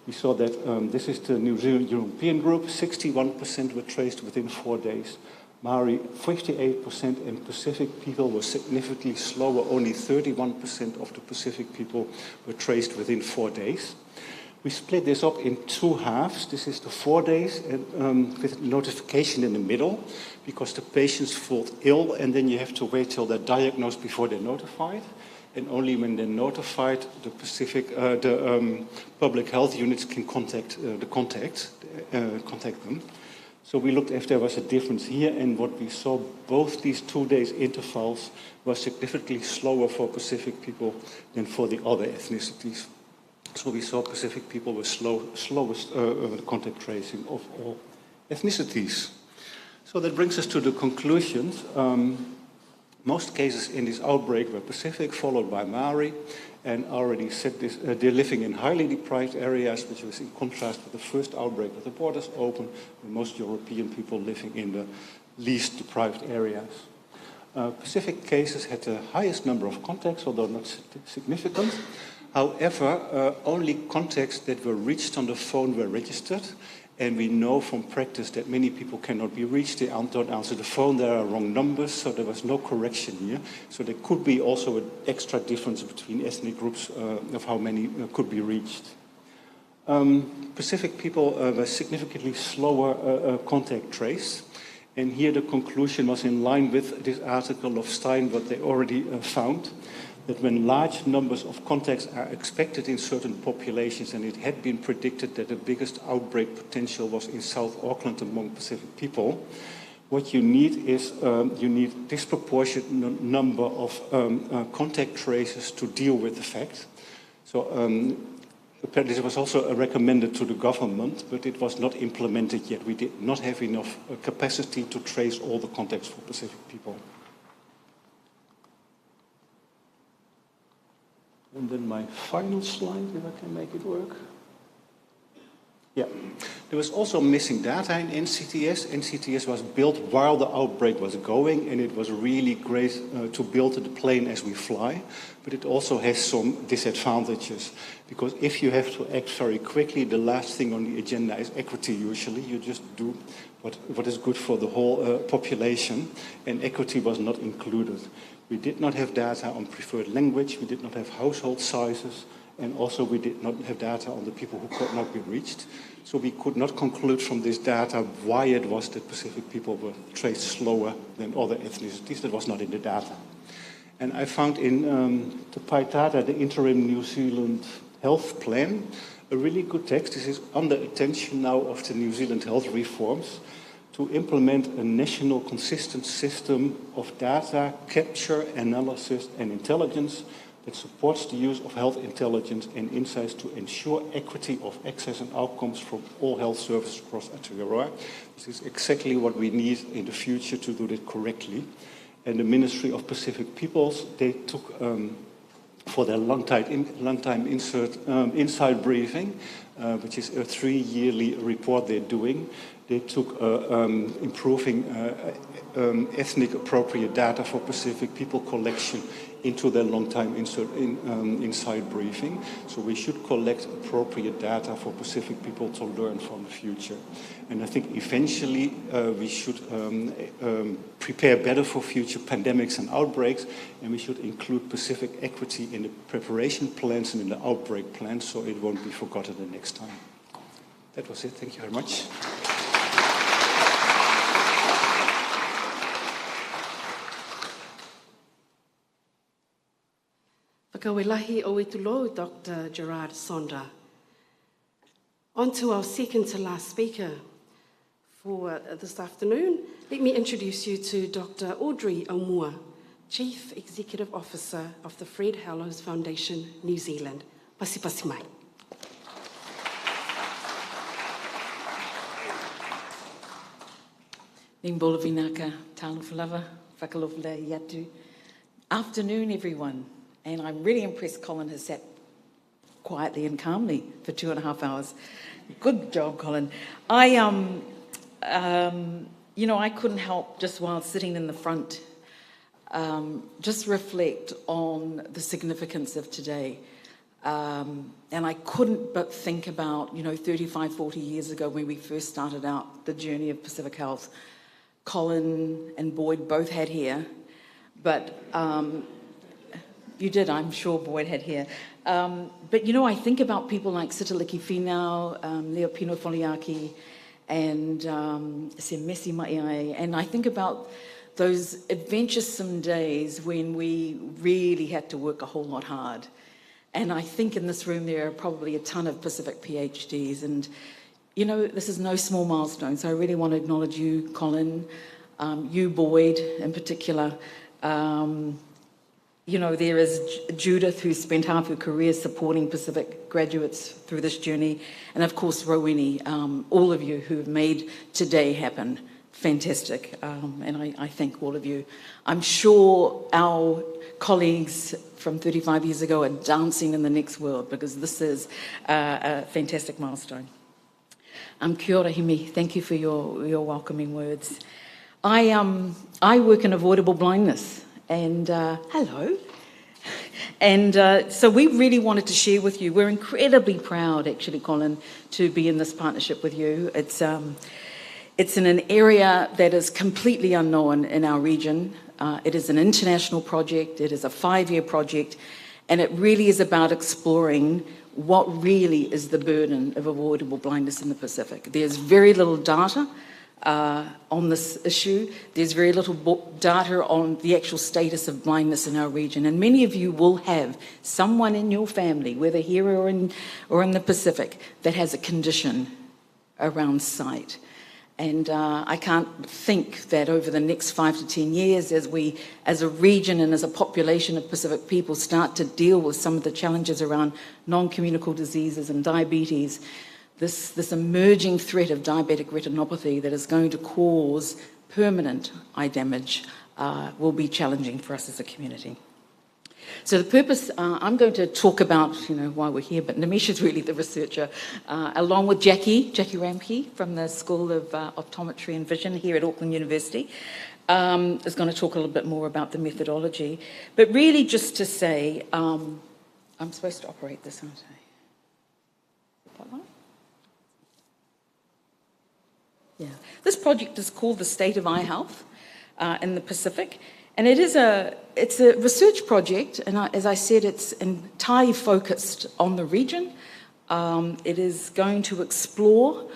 We saw that this is the New Zealand European group, 61% were traced within 4 days. Maori, 58%, and Pacific people were significantly slower. Only 31% of the Pacific people were traced within 4 days. We split this up in 2 halves. This is the 4 days and, with notification in the middle because the patients fall ill and then you have to wait till they're diagnosed before they're notified. And only when they're notified, the public health units can contact them. So we looked if there was a difference here, and what we saw, both these 2 days intervals were significantly slower for Pacific people than for the other ethnicities. So we saw Pacific people were slowest contact tracing of all ethnicities. So that brings us to the conclusions. Most cases in this outbreak were Pacific, followed by Maori, and already said this, they're living in highly deprived areas, which was in contrast with the first outbreak with the borders open, and most European people living in the least deprived areas. Pacific cases had the highest number of contacts, although not significant. However, only contacts that were reached on the phone were registered. And we know from practice that many people cannot be reached. They don't answer the phone. There are wrong numbers, so there was no correction here. So there could be also an extra difference between ethnic groups of how many could be reached. Pacific people were significantly slower contact trace. And here the conclusion was in line with this article of Stein, what they already found, that when large numbers of contacts are expected in certain populations, and it had been predicted that the biggest outbreak potential was in South Auckland among Pacific people, what you need is you need disproportionate number of contact tracers to deal with the fact. So apparently this was also recommended to the government, but it was not implemented yet. We did not have enough capacity to trace all the contacts for Pacific people. And then my final slide, if I can make it work. Yeah, there was also missing data in NCTS. NCTS was built while the outbreak was going, and it was really great to build the plane as we fly, but it also has some disadvantages, because if you have to act very quickly, the last thing on the agenda is equity usually. You just do what is good for the whole population, and equity was not included. We did not have data on preferred language, we did not have household sizes, and also we did not have data on the people who could not be reached. So we could not conclude from this data why it was that Pacific people were traced slower than other ethnicities. That was not in the data. And I found in the PAITATA, the interim New Zealand health plan, a really good text. This is under attention now of the New Zealand health reforms, to implement a national consistent system of data capture, analysis and intelligence that supports the use of health intelligence and insights to ensure equity of access and outcomes from all health services across Aotearoa. This is exactly what we need in the future to do that correctly. And the Ministry of Pacific Peoples, they took for their long-time inside briefing, which is a 3-yearly report they're doing. They took improving ethnic appropriate data for Pacific people collection into their long-time inside briefing. So we should collect appropriate data for Pacific people to learn from the future. And I think eventually we should prepare better for future pandemics and outbreaks, and we should include Pacific equity in the preparation plans and in the outbreak plans so it won't be forgotten the next time. That was it. Thank you very much. Whakawelahi o Etulo, Dr. Gerard Sonda. On to our second to last speaker for this afternoon. Let me introduce you to Dr. Audrey Aumua, Chief Executive Officer of the Fred Hallows Foundation, New Zealand. Pasi pasi mai. Nimbola vinaka, tālawhalava, whakalofala iatu. Afternoon, everyone. And I'm really impressed Colin has sat quietly and calmly for 2.5 hours. Good job, Colin. I couldn't help, just while sitting in the front, just reflect on the significance of today. And I couldn't but think about, 35, 40 years ago when we first started out the journey of Pacific Health. Colin and Boyd both had hair, but you did, I'm sure Boyd had hair. But I think about people like Sitaliki Finau, Leo Pino Foliaki, and Se Messi Maiai, and I think about those adventuresome days when we really had to work a whole lot hard. And I think in this room there are probably a ton of Pacific PhDs, and this is no small milestone, so I really want to acknowledge you, Colin, you, Boyd, in particular. There is Judith, who spent half her career supporting Pacific graduates through this journey, and of course Rowena, all of you who have made today happen. Fantastic, and I thank all of you. I'm sure our colleagues from 35 years ago are dancing in the next world, because this is a fantastic milestone. Kia ora, Himi, thank you for your welcoming words. I work in avoidable blindness. And hello. And so we really wanted to share with you. We're incredibly proud, actually, Colin, to be in this partnership with you. It's in an area that is completely unknown in our region. It is an international project. It is a 5-year project. And it really is about exploring what really is the burden of avoidable blindness in the Pacific. There's very little data on this issue. There's very little data on the actual status of blindness in our region, and many of you will have someone in your family, whether here or in the Pacific, that has a condition around sight. And I can't think that over the next 5 to 10 years, as we, as a region and as a population of Pacific people, start to deal with some of the challenges around non-communicable diseases and diabetes, this emerging threat of diabetic retinopathy that is going to cause permanent eye damage will be challenging for us as a community. So the purpose, I'm going to talk about, why we're here, but Nimisha's really the researcher, along with Jackie Ramke from the School of Optometry and Vision here at Auckland University, is going to talk a little bit more about the methodology. But really just to say, I'm supposed to operate this, aren't I? Is that right? Yeah. This project is called the State of Eye Health in the Pacific. And it's a research project, and as I said, it's entirely focused on the region. It is going to explore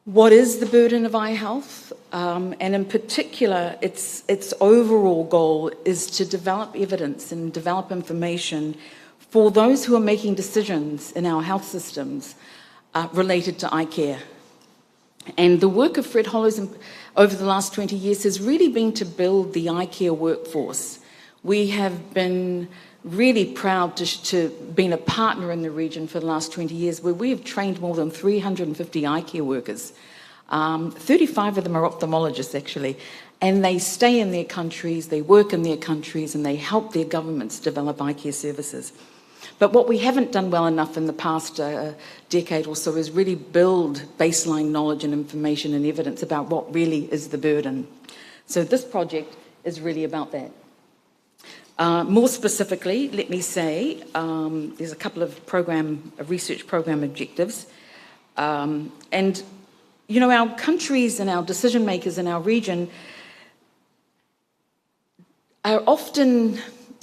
what is the burden of eye health, and in particular, its overall goal is to develop evidence and develop information for those who are making decisions in our health systems related to eye care. And the work of Fred Hollows over the last 20 years has really been to build the eye care workforce. We have been really proud to been a partner in the region for the last 20 years, where we have trained more than 350 eye care workers. 35 of them are ophthalmologists, actually, and they stay in their countries, they work in their countries, and they help their governments develop eye care services. But what we haven't done well enough in the past decade or so is really build baseline knowledge and information and evidence about what really is the burden. So this project is really about that. More specifically, let me say, there's a couple of research program objectives. And, our countries and our decision makers in our region are often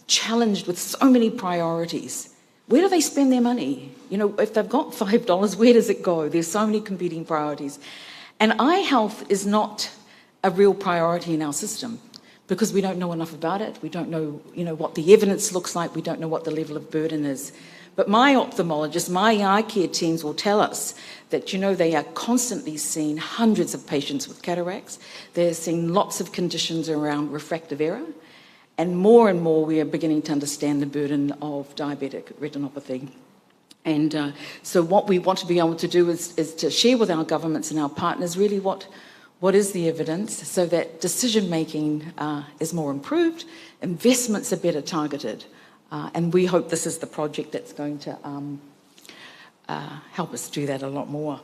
challenged with so many priorities. Where do they spend their money? If they've got $5, where does it go? There's so many competing priorities. And eye health is not a real priority in our system because we don't know enough about it. We don't know, what the evidence looks like. We don't know what the level of burden is. But my ophthalmologists, my eye care teams will tell us that, they are constantly seeing hundreds of patients with cataracts. They're seeing lots of conditions around refractive error. And more we are beginning to understand the burden of diabetic retinopathy. And so what we want to be able to do is to share with our governments and our partners really what is the evidence so that decision-making is more improved, investments are better targeted. And we hope this is the project that's going to help us do that a lot more.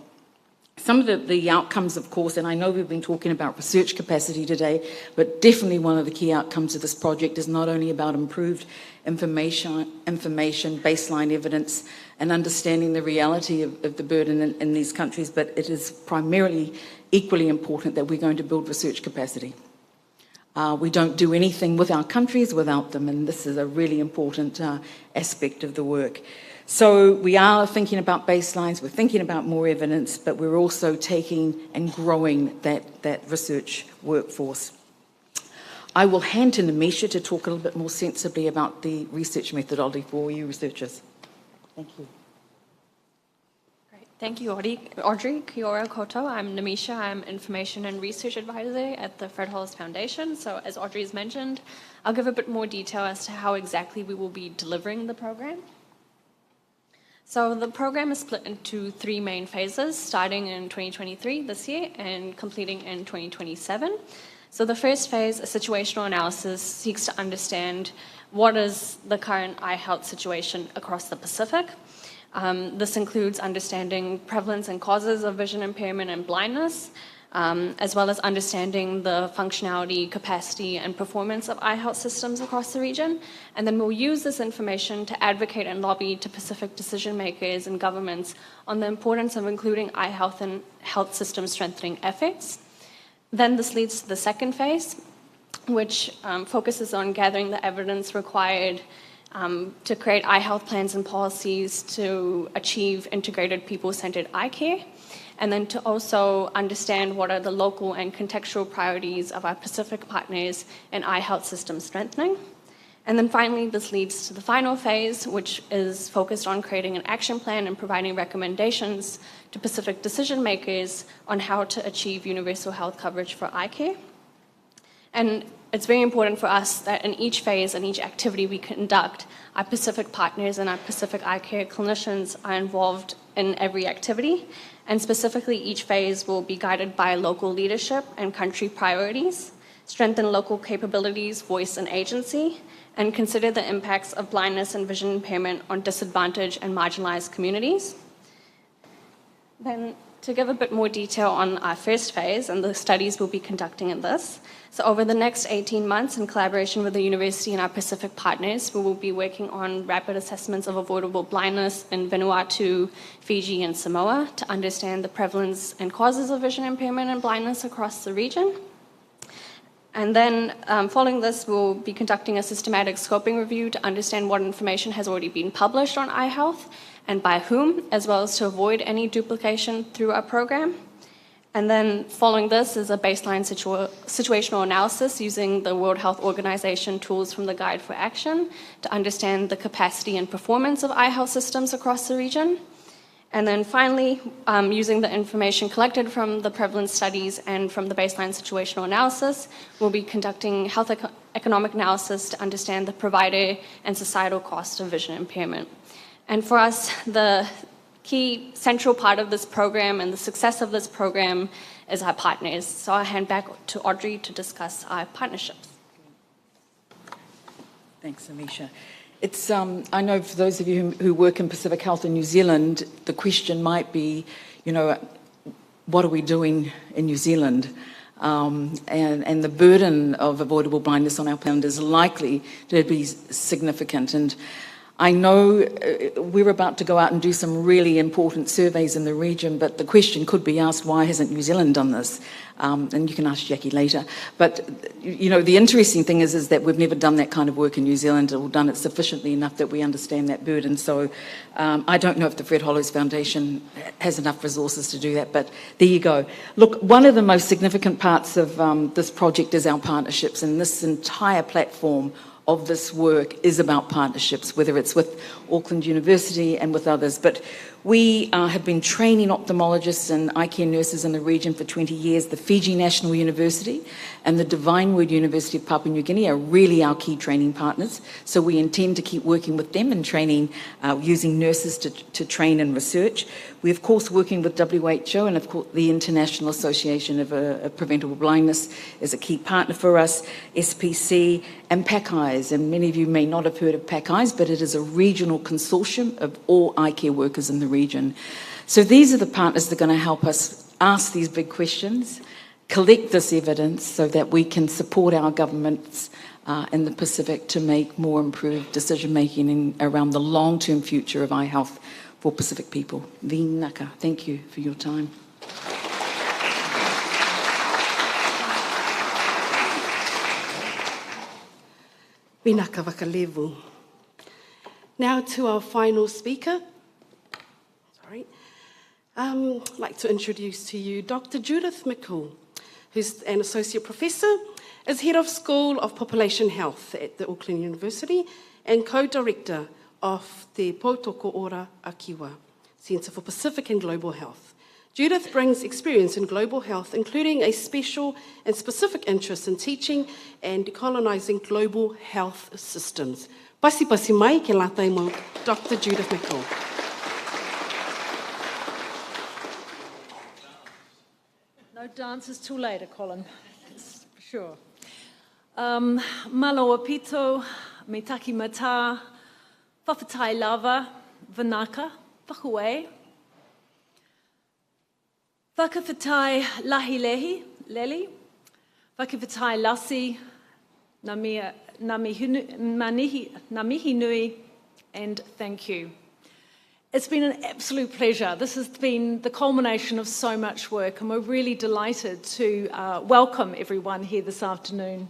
Some of the outcomes, of course, and I know we've been talking about research capacity today, but definitely one of the key outcomes of this project is not only about improved information, baseline evidence, and understanding the reality of the burden in these countries, but it is primarily equally important that we're going to build research capacity. We don't do anything with our countries without them, and this is a really important aspect of the work. So we are thinking about baselines, we're thinking about more evidence, but we're also taking and growing that research workforce. I will hand to Nimisha to talk a little bit more sensibly about the research methodology for all you researchers. Thank you. Great. Thank you, Audrey. Kia ora koutou. I'm Nimisha. I'm Information and Research Advisor at the Fred Hollows Foundation. So as Audrey has mentioned, I'll give a bit more detail as to how exactly we will be delivering the program. So the program is split into 3 main phases, starting in 2023, this year, and completing in 2027. So the first phase, a situational analysis, seeks to understand what is the current eye health situation across the Pacific. This includes understanding prevalence and causes of vision impairment and blindness, as well as understanding the functionality, capacity, and performance of eye health systems across the region. And then we'll use this information to advocate and lobby to Pacific decision makers and governments on the importance of including eye health and health system strengthening efforts. Then this leads to the second phase, which focuses on gathering the evidence required to create eye health plans and policies to achieve integrated people-centered eye care. and then to also understand what are the local and contextual priorities of our Pacific partners in eye health system strengthening. And then finally, this leads to the final phase, which is focused on creating an action plan and providing recommendations to Pacific decision makers on how to achieve universal health coverage for eye care. And it's very important for us that in each phase and each activity we conduct, our Pacific partners and our Pacific eye care clinicians are involved in every activity. And specifically, each phase will be guided by local leadership and country priorities, strengthen local capabilities, voice, and agency, and consider the impacts of blindness and vision impairment on disadvantaged and marginalized communities. Then, to give a bit more detail on our first phase and the studies we'll be conducting in this. So over the next 18 months, in collaboration with the university and our Pacific partners, we will be working on rapid assessments of avoidable blindness in Vanuatu, Fiji, and Samoa to understand the prevalence and causes of vision impairment and blindness across the region. And then following this, we'll be conducting a systematic scoping review to understand what information has already been published on eye health and by whom, as well as to avoid any duplication through our program. And then following this is a baseline situational analysis using the World Health Organization tools from the Guide for Action to understand the capacity and performance of eye health systems across the region. And then finally, using the information collected from the prevalence studies and from the baseline situational analysis, we'll be conducting health economic analysis to understand the provider and societal cost of vision impairment. And for us, the key central part of this program and the success of this program is our partners. So I'll hand back to Audrey to discuss our partnerships. Thanks, Amisha. It's, I know for those of you who work in Pacific Health in New Zealand, the question might be, you know, what are we doing in New Zealand? And the burden of avoidable blindness on our planet is likely to be significant. And I know we're about to go out and do some really important surveys in the region, but the question could be asked, why hasn't New Zealand done this? And you can ask Jackie later. But, you know, the interesting thing is that we've never done that kind of work in New Zealand or done it sufficiently enough that we understand that burden. So I don't know if the Fred Hollows Foundation has enough resources to do that, but there you go. Look, one of the most significant parts of this project is our partnerships, and this entire platform of this work is about partnerships, whether it's with Auckland University and with others. But we have been training ophthalmologists and eye care nurses in the region for 20 years. The Fiji National University and the Divine Word University of Papua New Guinea are really our key training partners. So we intend to keep working with them and training, using nurses to train and research. We're, of course, working with WHO and, of course, the International Association of Preventable Blindness is a key partner for us, SPC and PAC-Eyes. And many of you may not have heard of PAC-Eyes, but it is a regional consortium of all eye care workers in the region. So these are the partners that are going to help us ask these big questions, collect this evidence so that we can support our governments in the Pacific to make more improved decision-making around the long-term future of eye health for Pacific people. Vinaka, thank you for your time. Vinaka Vakalevu. Now to our final speaker. I'd like to introduce to you Dr. Judith McCool, who's an associate professor, is head of School of Population Health at the Auckland University and co-director of the Potoko Ora Akiwa Centre for Pacific and Global Health. Judith brings experience in global health, including a special and specific interest in teaching and decolonising global health systems. Pasi mai ke lata mo Dr. Judith McCool. No dances too later, Colin. That's for sure. Malo apito, me taki mata, whawhatai lava, vanaka, whakawe. Whakawhatai lahi lehi, leli. Whakawhatai lasi, na mihi nui, and thank you. It's been an absolute pleasure. This has been the culmination of so much work, and we're really delighted to welcome everyone here this afternoon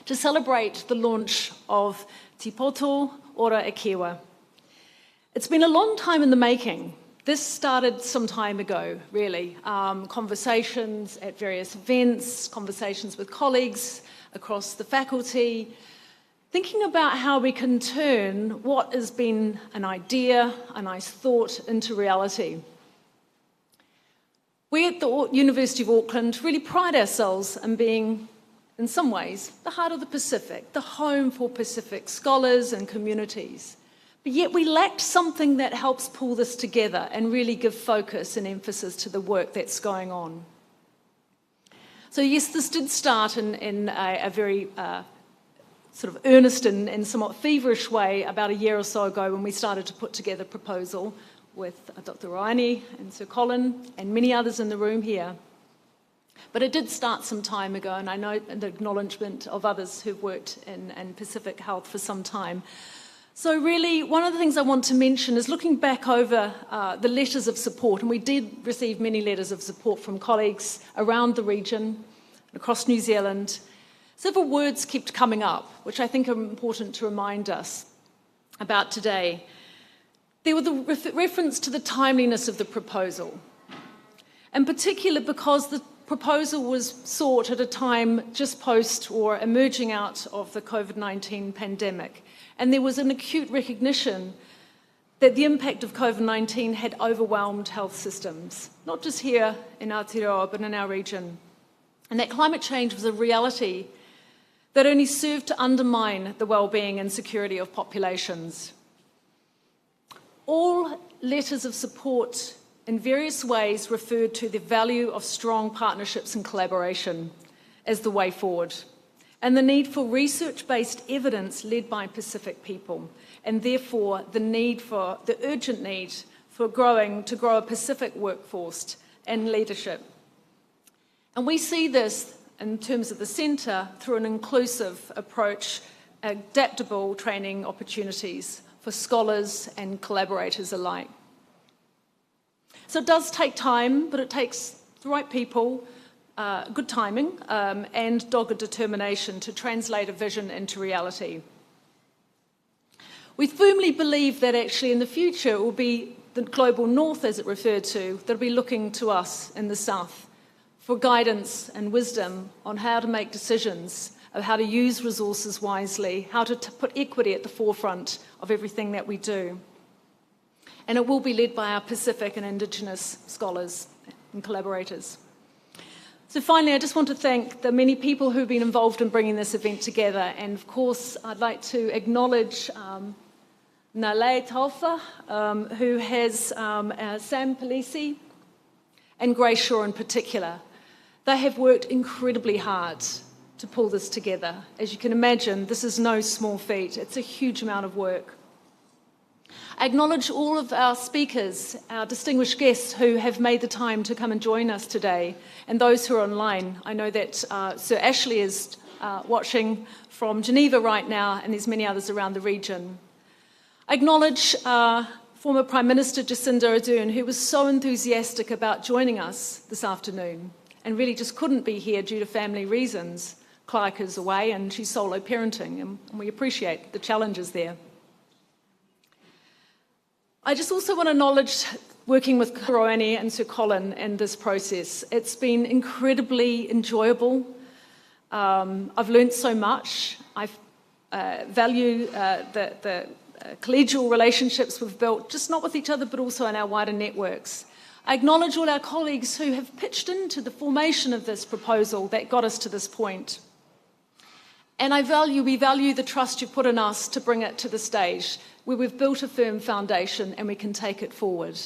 to celebrate the launch of Te Poto Ora Akiwa. It's been a long time in the making. This started some time ago, really. Conversations at various events, conversations with colleagues across the faculty, thinking about how we can turn what has been an idea, a nice thought, into reality. We at the University of Auckland really pride ourselves in being, in some ways, the heart of the Pacific, the home for Pacific scholars and communities. But yet we lacked something that helps pull this together and really give focus and emphasis to the work that's going on. So yes, this did start in a very sort of earnest and somewhat feverish way about a year or so ago when we started to put together a proposal with Dr. Roani and Sir Colin and many others in the room here. But it did start some time ago, and I know the acknowledgement of others who've worked in Pacific Health for some time. So really, one of the things I want to mention is looking back over the letters of support, and we did receive many letters of support from colleagues around the region, across New Zealand. Several words kept coming up, which I think are important to remind us about today. There was the reference to the timeliness of the proposal, in particular because the proposal was sought at a time just post or emerging out of the COVID-19 pandemic. And there was an acute recognition that the impact of COVID-19 had overwhelmed health systems, not just here in Aotearoa, but in our region. And that climate change was a reality that only served to undermine the well-being and security of populations. All letters of support in various ways referred to the value of strong partnerships and collaboration as the way forward, and the need for research-based evidence led by Pacific people, and therefore the urgent need for to grow a Pacific workforce and leadership. And we see this in terms of the centre through an inclusive approach, adaptable training opportunities for scholars and collaborators alike. So it does take time, but it takes the right people, good timing, and dogged determination to translate a vision into reality. We firmly believe that actually in the future it will be the global north, as it referred to, that will be looking to us in the south for guidance and wisdom on how to make decisions, of how to use resources wisely, how to put equity at the forefront of everything that we do. And it will be led by our Pacific and Indigenous scholars and collaborators. So finally, I just want to thank the many people who've been involved in bringing this event together. And of course, I'd like to acknowledge Nalei Taufa, who has Sam Palisi and Grace Shaw in particular. They have worked incredibly hard to pull this together. As you can imagine, this is no small feat. It's a huge amount of work. I acknowledge all of our speakers, our distinguished guests who have made the time to come and join us today, and those who are online. I know that Sir Ashley is watching from Geneva right now, and there's many others around the region. I acknowledge former Prime Minister Jacinda Ardern, who was so enthusiastic about joining us this afternoon, and really just couldn't be here due to family reasons. Clark is away, and she's solo parenting, and we appreciate the challenges there. I just also want to acknowledge working with Roani and Sir Colin in this process. It's been incredibly enjoyable. I've learned so much. I value the collegial relationships we've built, just not with each other, but also in our wider networks. I acknowledge all our colleagues who have pitched into the formation of this proposal that got us to this point. And we value the trust you put in us to bring it to the stage where we've built a firm foundation and we can take it forward.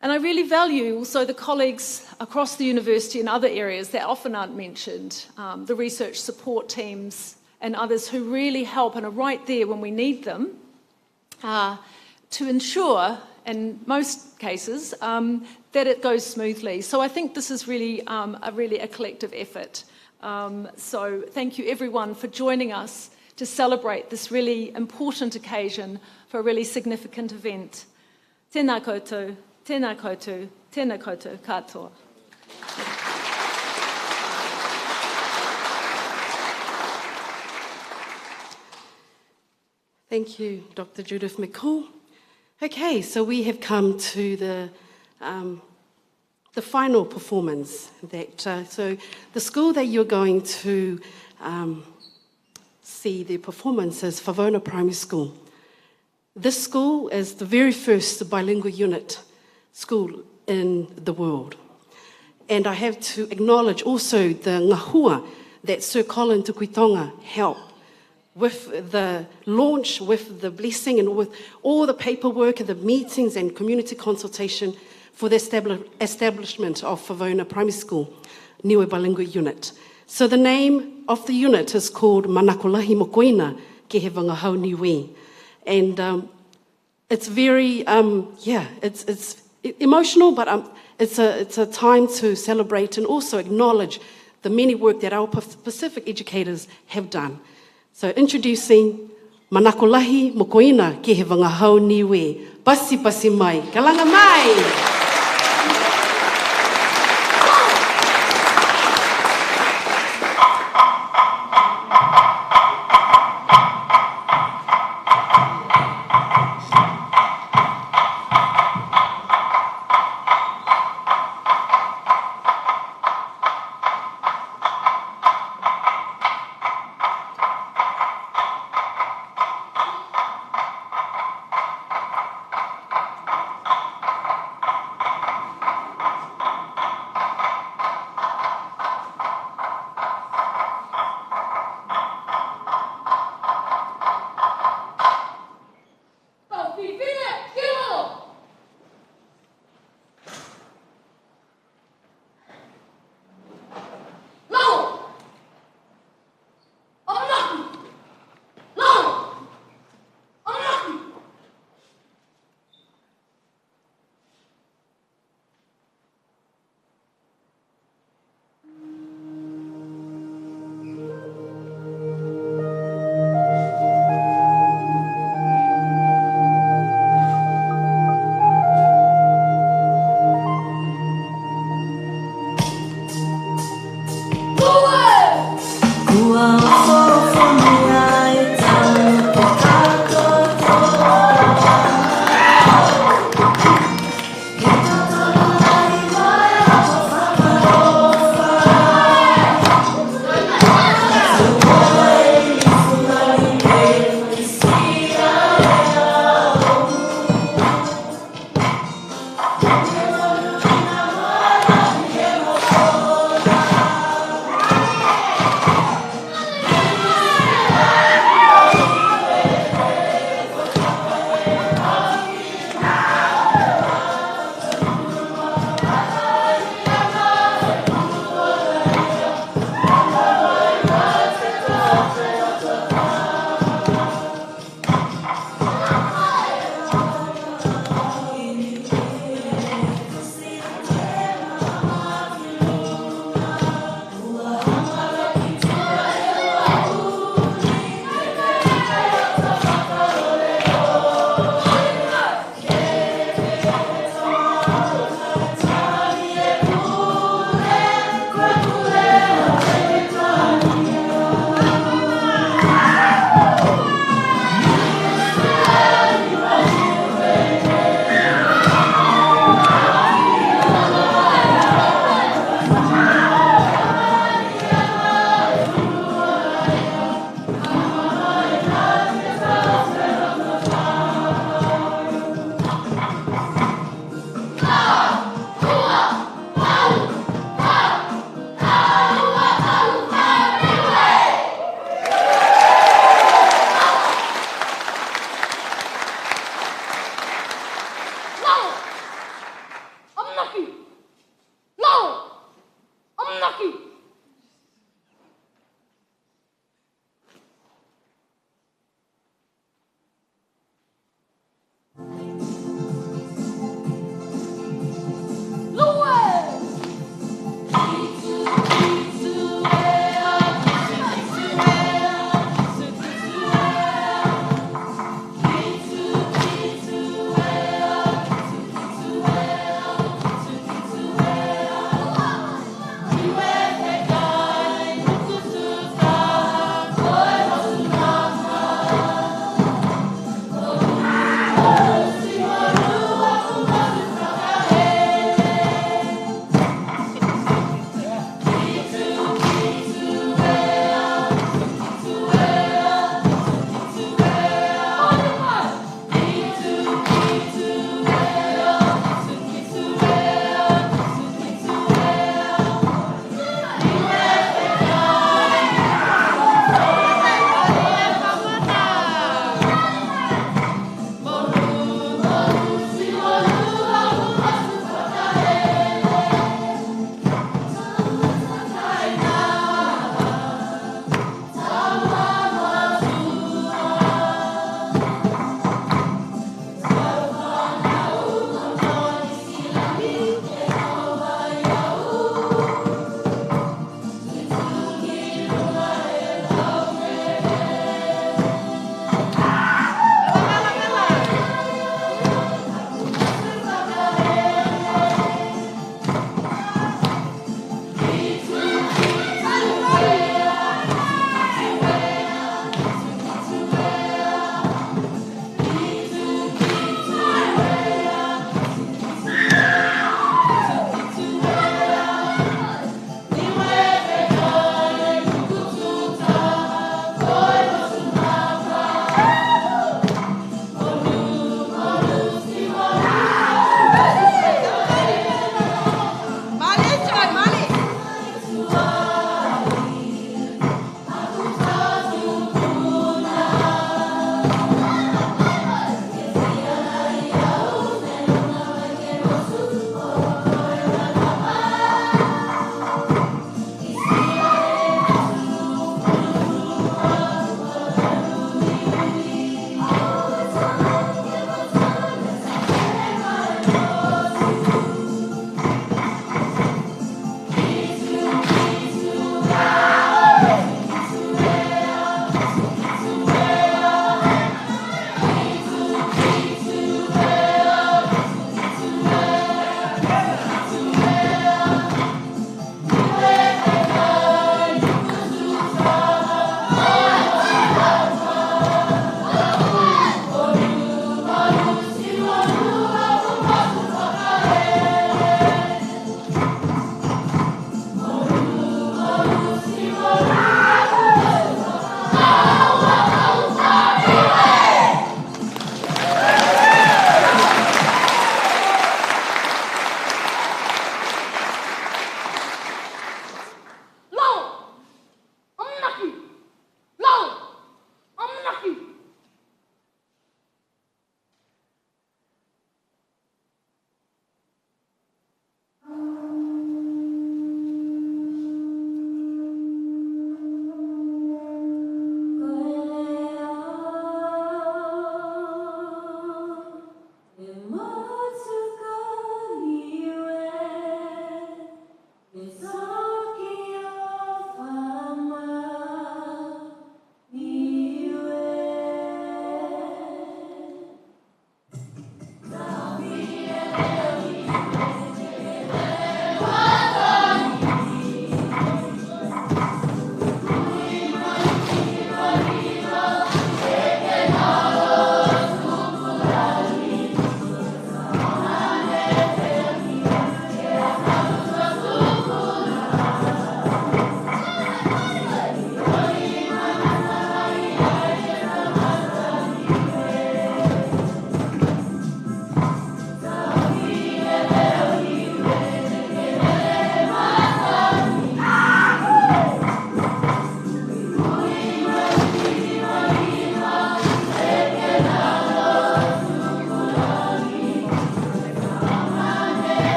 And I really value also the colleagues across the university and other areas that often aren't mentioned, the research support teams and others who really help and are right there when we need them to ensure, in most cases, that it goes smoothly. So I think this is really a collective effort. So thank you everyone for joining us to celebrate this really important occasion for a really significant event. Tēnā koutou, tēnā koutou, tēnā koutou katoa. Thank you, Dr. Judith McCall. Okay, so we have come to the final performance. So the school that you're going to see the performance is Favona Primary School. This school is the very first bilingual unit school in the world. And I have to acknowledge also the ngahua that Sir Colin Tukuitonga helped with the launch, with the blessing, and with all the paperwork and the meetings and community consultation for the establishment of Favona Primary School, Niue Bilingual Unit. So the name of the unit is called Manakolahi Mokoina Ke He Wangahau Niue. And it's very, it's emotional, but it's a time to celebrate and also acknowledge the many work that our Pacific educators have done. So introducing Manakolahi Mokoina Ke He Wangahau Niue. Pasi pasi mai, kalanga mai!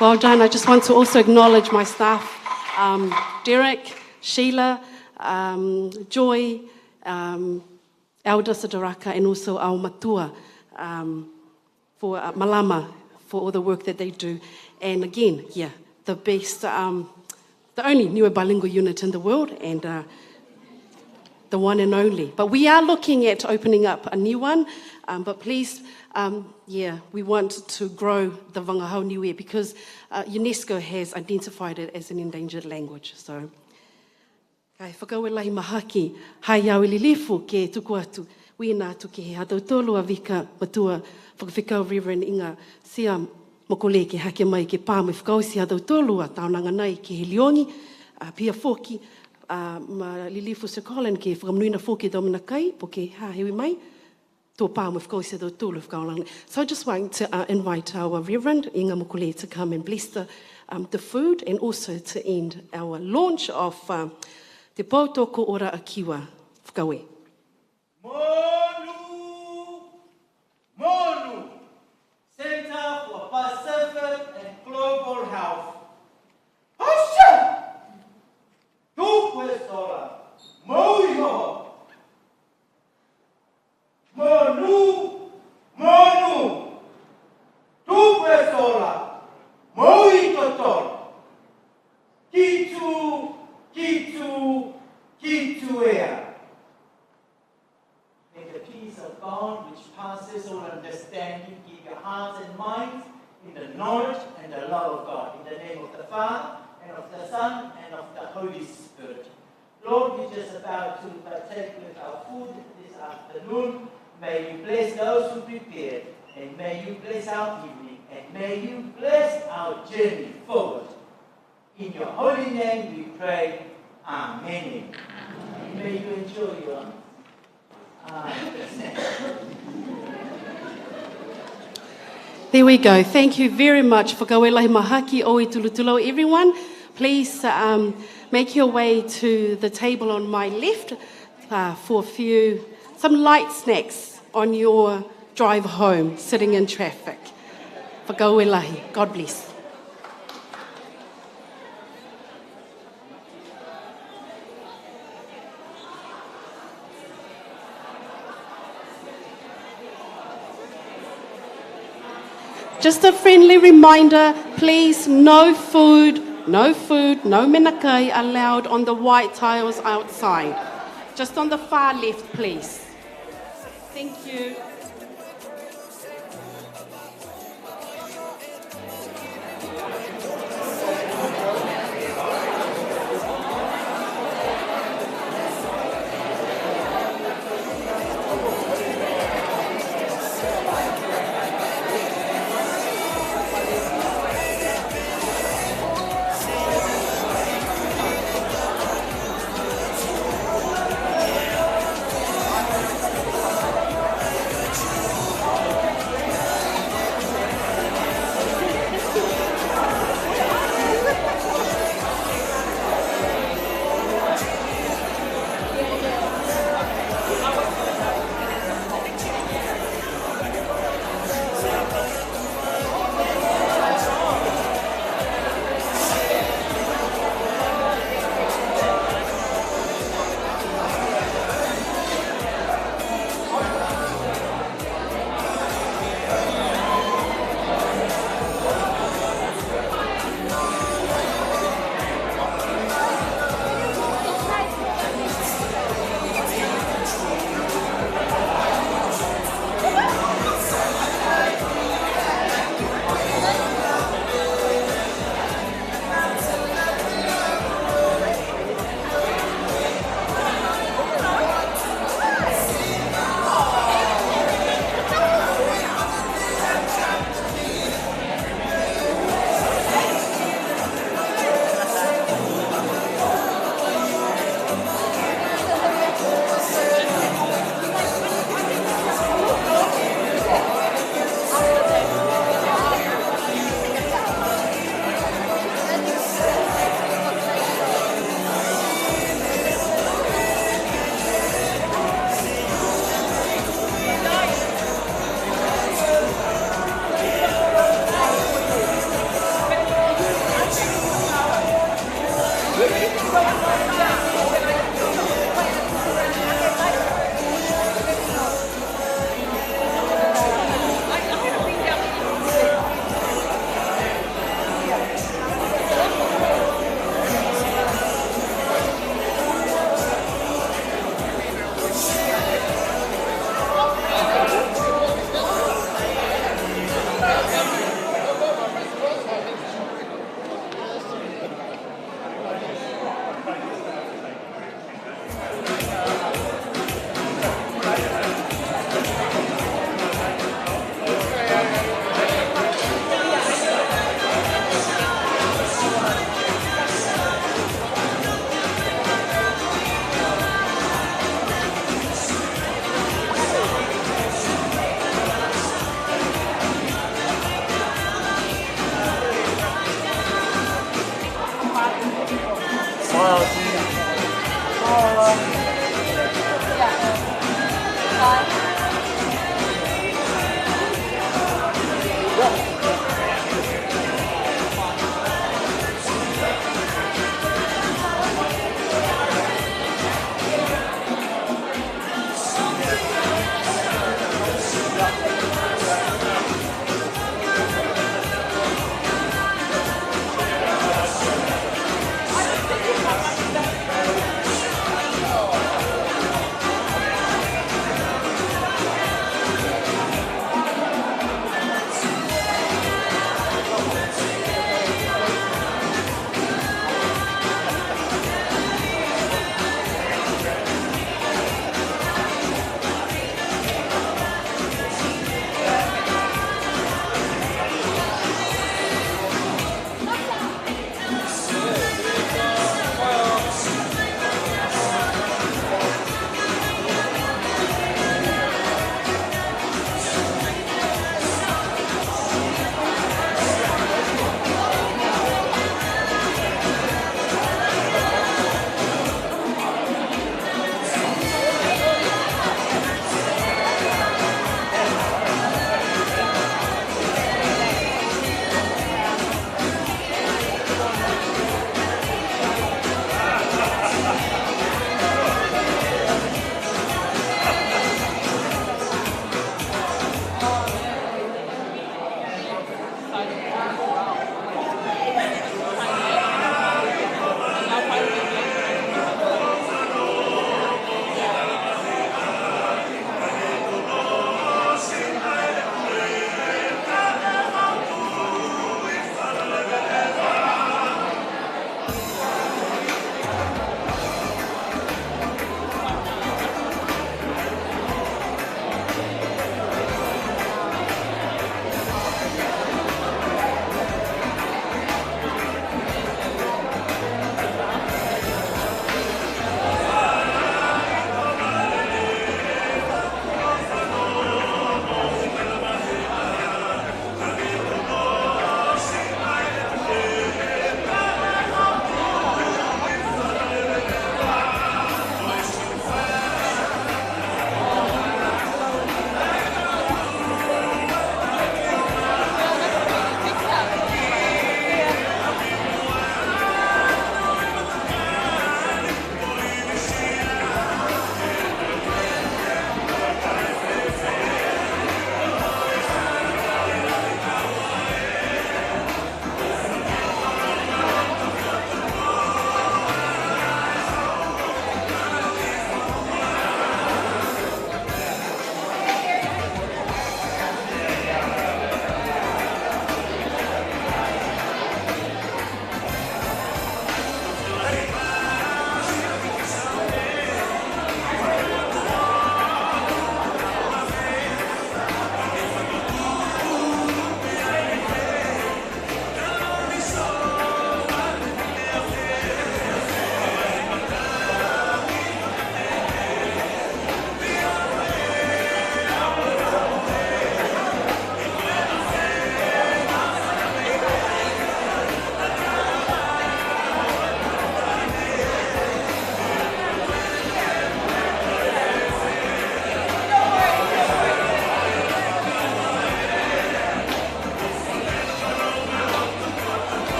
Well done. I just want to also acknowledge my staff, Derek, Sheila, Joy, Elder Sadaraka, and also our matua for Malama, for all the work that they do. And again, the best, the only newer bilingual unit in the world, and the one and only. But we are looking at opening up a new one, but please, we want to grow the Wangahau Niue because UNESCO has identified it as an endangered language. So, kai whakauelahi mahaki, hai au lilifu ke tuku atu, wina atu ke he hatautolu a vika matua whakawhikau Reverend Inga sia mokole ke hake mai ke pāmu whakau si hatautolu a taonanga nei ke he liongi, pia foki, ma lilifu Sir Colin ke whakamuina foki domina kai, po ke hahewi mai, so I just want to invite our Reverend Inga Mokole to come and bless the food and also to end our launch of Te Pautoko Ora Akiwa. Whakawe. Monu, Center for Pacific and Global Health. Hosha! Tukwesora, Moiho. Monu, tukwesora, Moitotor. Kitu ea. May the peace of God, which passes all understanding, keep your hearts and minds in the knowledge and the love of God. In the name of the Father, and of the Son, and of the Holy Spirit. Lord, we're just about to partake with our food this afternoon. May you bless those who prepared, and may you bless our evening, and may you bless our journey forward. In your holy name we pray. Amen. May you enjoy your There we go. Thank you very much for Gawelahi Mahaki Oi Tulutulo. Everyone, please make your way to the table on my left for some light snacks on your drive home, sitting in traffic. For Gawelahi. God bless. Just a friendly reminder, please, no food, no menakai allowed on the white tiles outside. Just on the far left, please. Thank you.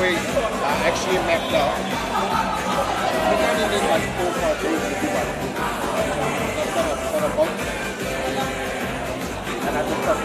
we actually mapped out. We only need like 4 or 5 days to do one. That's not a box. And I just start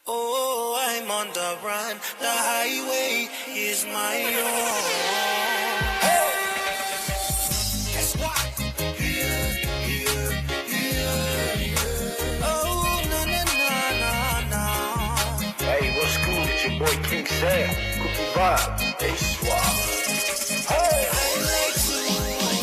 Oh, I'm on the run. The highway is my own. Hey! Guess what? Here. Oh, no. Hey, what's cool? It's your boy King Sam. Cookie vibes. Hey, swap. Hey! I like to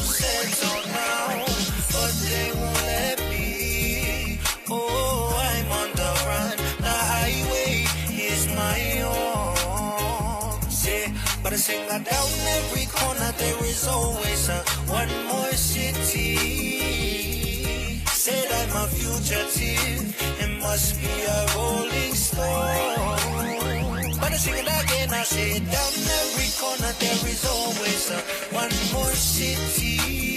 settle now, but they won't let me. Oh, I'm on the run. The highway is my own. Yeah, but I sing down every corner. There is always one more city. Said I'm a fugitive. It must be a rolling stone. But I sing it again. I say down every corner. There is always one more city.